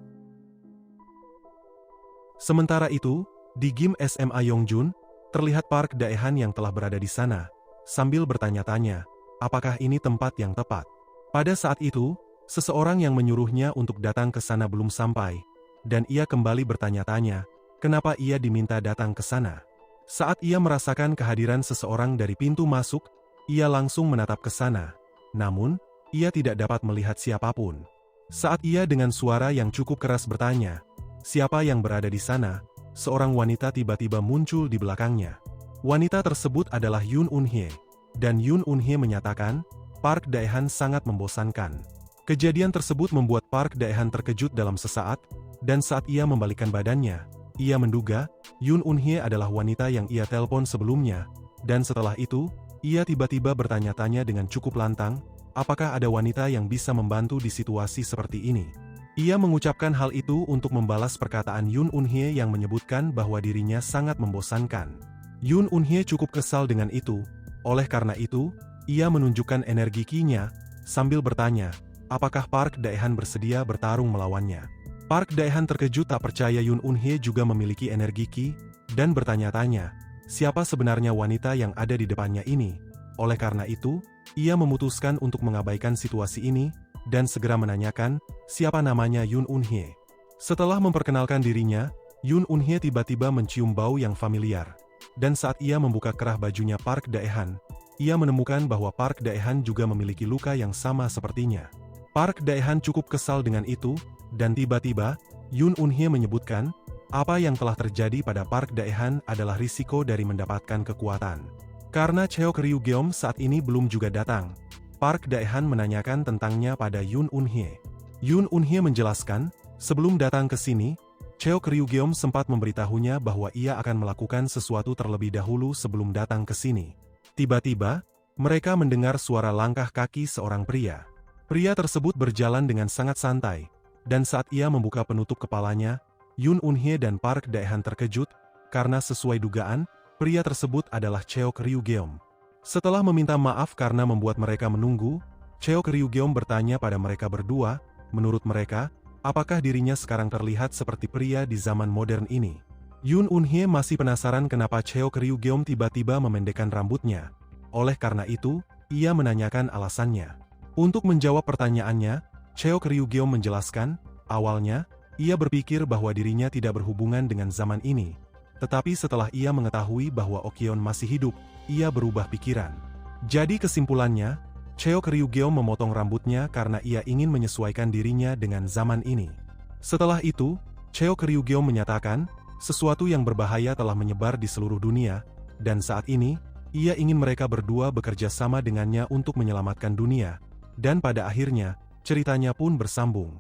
Sementara itu, di gym SMA Yongjun, terlihat Park Dae-han yang telah berada di sana, sambil bertanya-tanya, apakah ini tempat yang tepat. Pada saat itu, seseorang yang menyuruhnya untuk datang ke sana belum sampai, dan ia kembali bertanya-tanya, kenapa ia diminta datang ke sana. Saat ia merasakan kehadiran seseorang dari pintu masuk, ia langsung menatap ke sana. Namun, ia tidak dapat melihat siapapun. Saat ia dengan suara yang cukup keras bertanya, siapa yang berada di sana? Seorang wanita tiba-tiba muncul di belakangnya. Wanita tersebut adalah Yoon Eun-hye, dan Yoon Eun-hye menyatakan, Park Dae-han sangat membosankan. Kejadian tersebut membuat Park Dae-han terkejut dalam sesaat, dan saat ia membalikkan badannya, ia menduga, Yoon Eun-hye adalah wanita yang ia telepon sebelumnya, dan setelah itu, ia tiba-tiba bertanya-tanya dengan cukup lantang, apakah ada wanita yang bisa membantu di situasi seperti ini. Ia mengucapkan hal itu untuk membalas perkataan Yoon Eun-hye yang menyebutkan bahwa dirinya sangat membosankan. Yoon Eun-hye cukup kesal dengan itu, oleh karena itu, ia menunjukkan energi ki-nya, sambil bertanya, apakah Park Dae-han bersedia bertarung melawannya. Park Dae-han terkejut tak percaya Yoon Eun-hye juga memiliki energi ki, dan bertanya-tanya, siapa sebenarnya wanita yang ada di depannya ini. Oleh karena itu, ia memutuskan untuk mengabaikan situasi ini, dan segera menanyakan, siapa namanya Yoon Eun-hye. Setelah memperkenalkan dirinya, Yoon Eun-hye tiba-tiba mencium bau yang familiar. Dan saat ia membuka kerah bajunya Park Dae-han, ia menemukan bahwa Park Dae-han juga memiliki luka yang sama sepertinya. Park Dae-han cukup kesal dengan itu, dan tiba-tiba, Yoon Eun-hye menyebutkan, apa yang telah terjadi pada Park Dae-han adalah risiko dari mendapatkan kekuatan. Karena Cheok Ryugeom saat ini belum juga datang, Park Dae-han menanyakan tentangnya pada Yoon Eun-hye. Yoon Eun-hye menjelaskan, sebelum datang ke sini, Cheok Ryugeom sempat memberitahunya bahwa ia akan melakukan sesuatu terlebih dahulu sebelum datang ke sini. Tiba-tiba, mereka mendengar suara langkah kaki seorang pria. Pria tersebut berjalan dengan sangat santai, dan saat ia membuka penutup kepalanya, Yoon Eun-hye dan Park Dae-han terkejut, karena sesuai dugaan, pria tersebut adalah Cheok Ryu-geom. Setelah meminta maaf karena membuat mereka menunggu, Cheok Ryu-geom bertanya pada mereka berdua, menurut mereka, apakah dirinya sekarang terlihat seperti pria di zaman modern ini. Yoon Eun-hye masih penasaran kenapa Cheok Ryu-geom tiba-tiba memendekkan rambutnya. Oleh karena itu, ia menanyakan alasannya. Untuk menjawab pertanyaannya, Cheok Ryu-geom menjelaskan, awalnya, ia berpikir bahwa dirinya tidak berhubungan dengan zaman ini. Tetapi setelah ia mengetahui bahwa Okyeon masih hidup, ia berubah pikiran. Jadi kesimpulannya, Cheok Ryu-geom memotong rambutnya karena ia ingin menyesuaikan dirinya dengan zaman ini. Setelah itu, Cheok Ryu-geom menyatakan, sesuatu yang berbahaya telah menyebar di seluruh dunia, dan saat ini, ia ingin mereka berdua bekerja sama dengannya untuk menyelamatkan dunia. Dan pada akhirnya, ceritanya pun bersambung.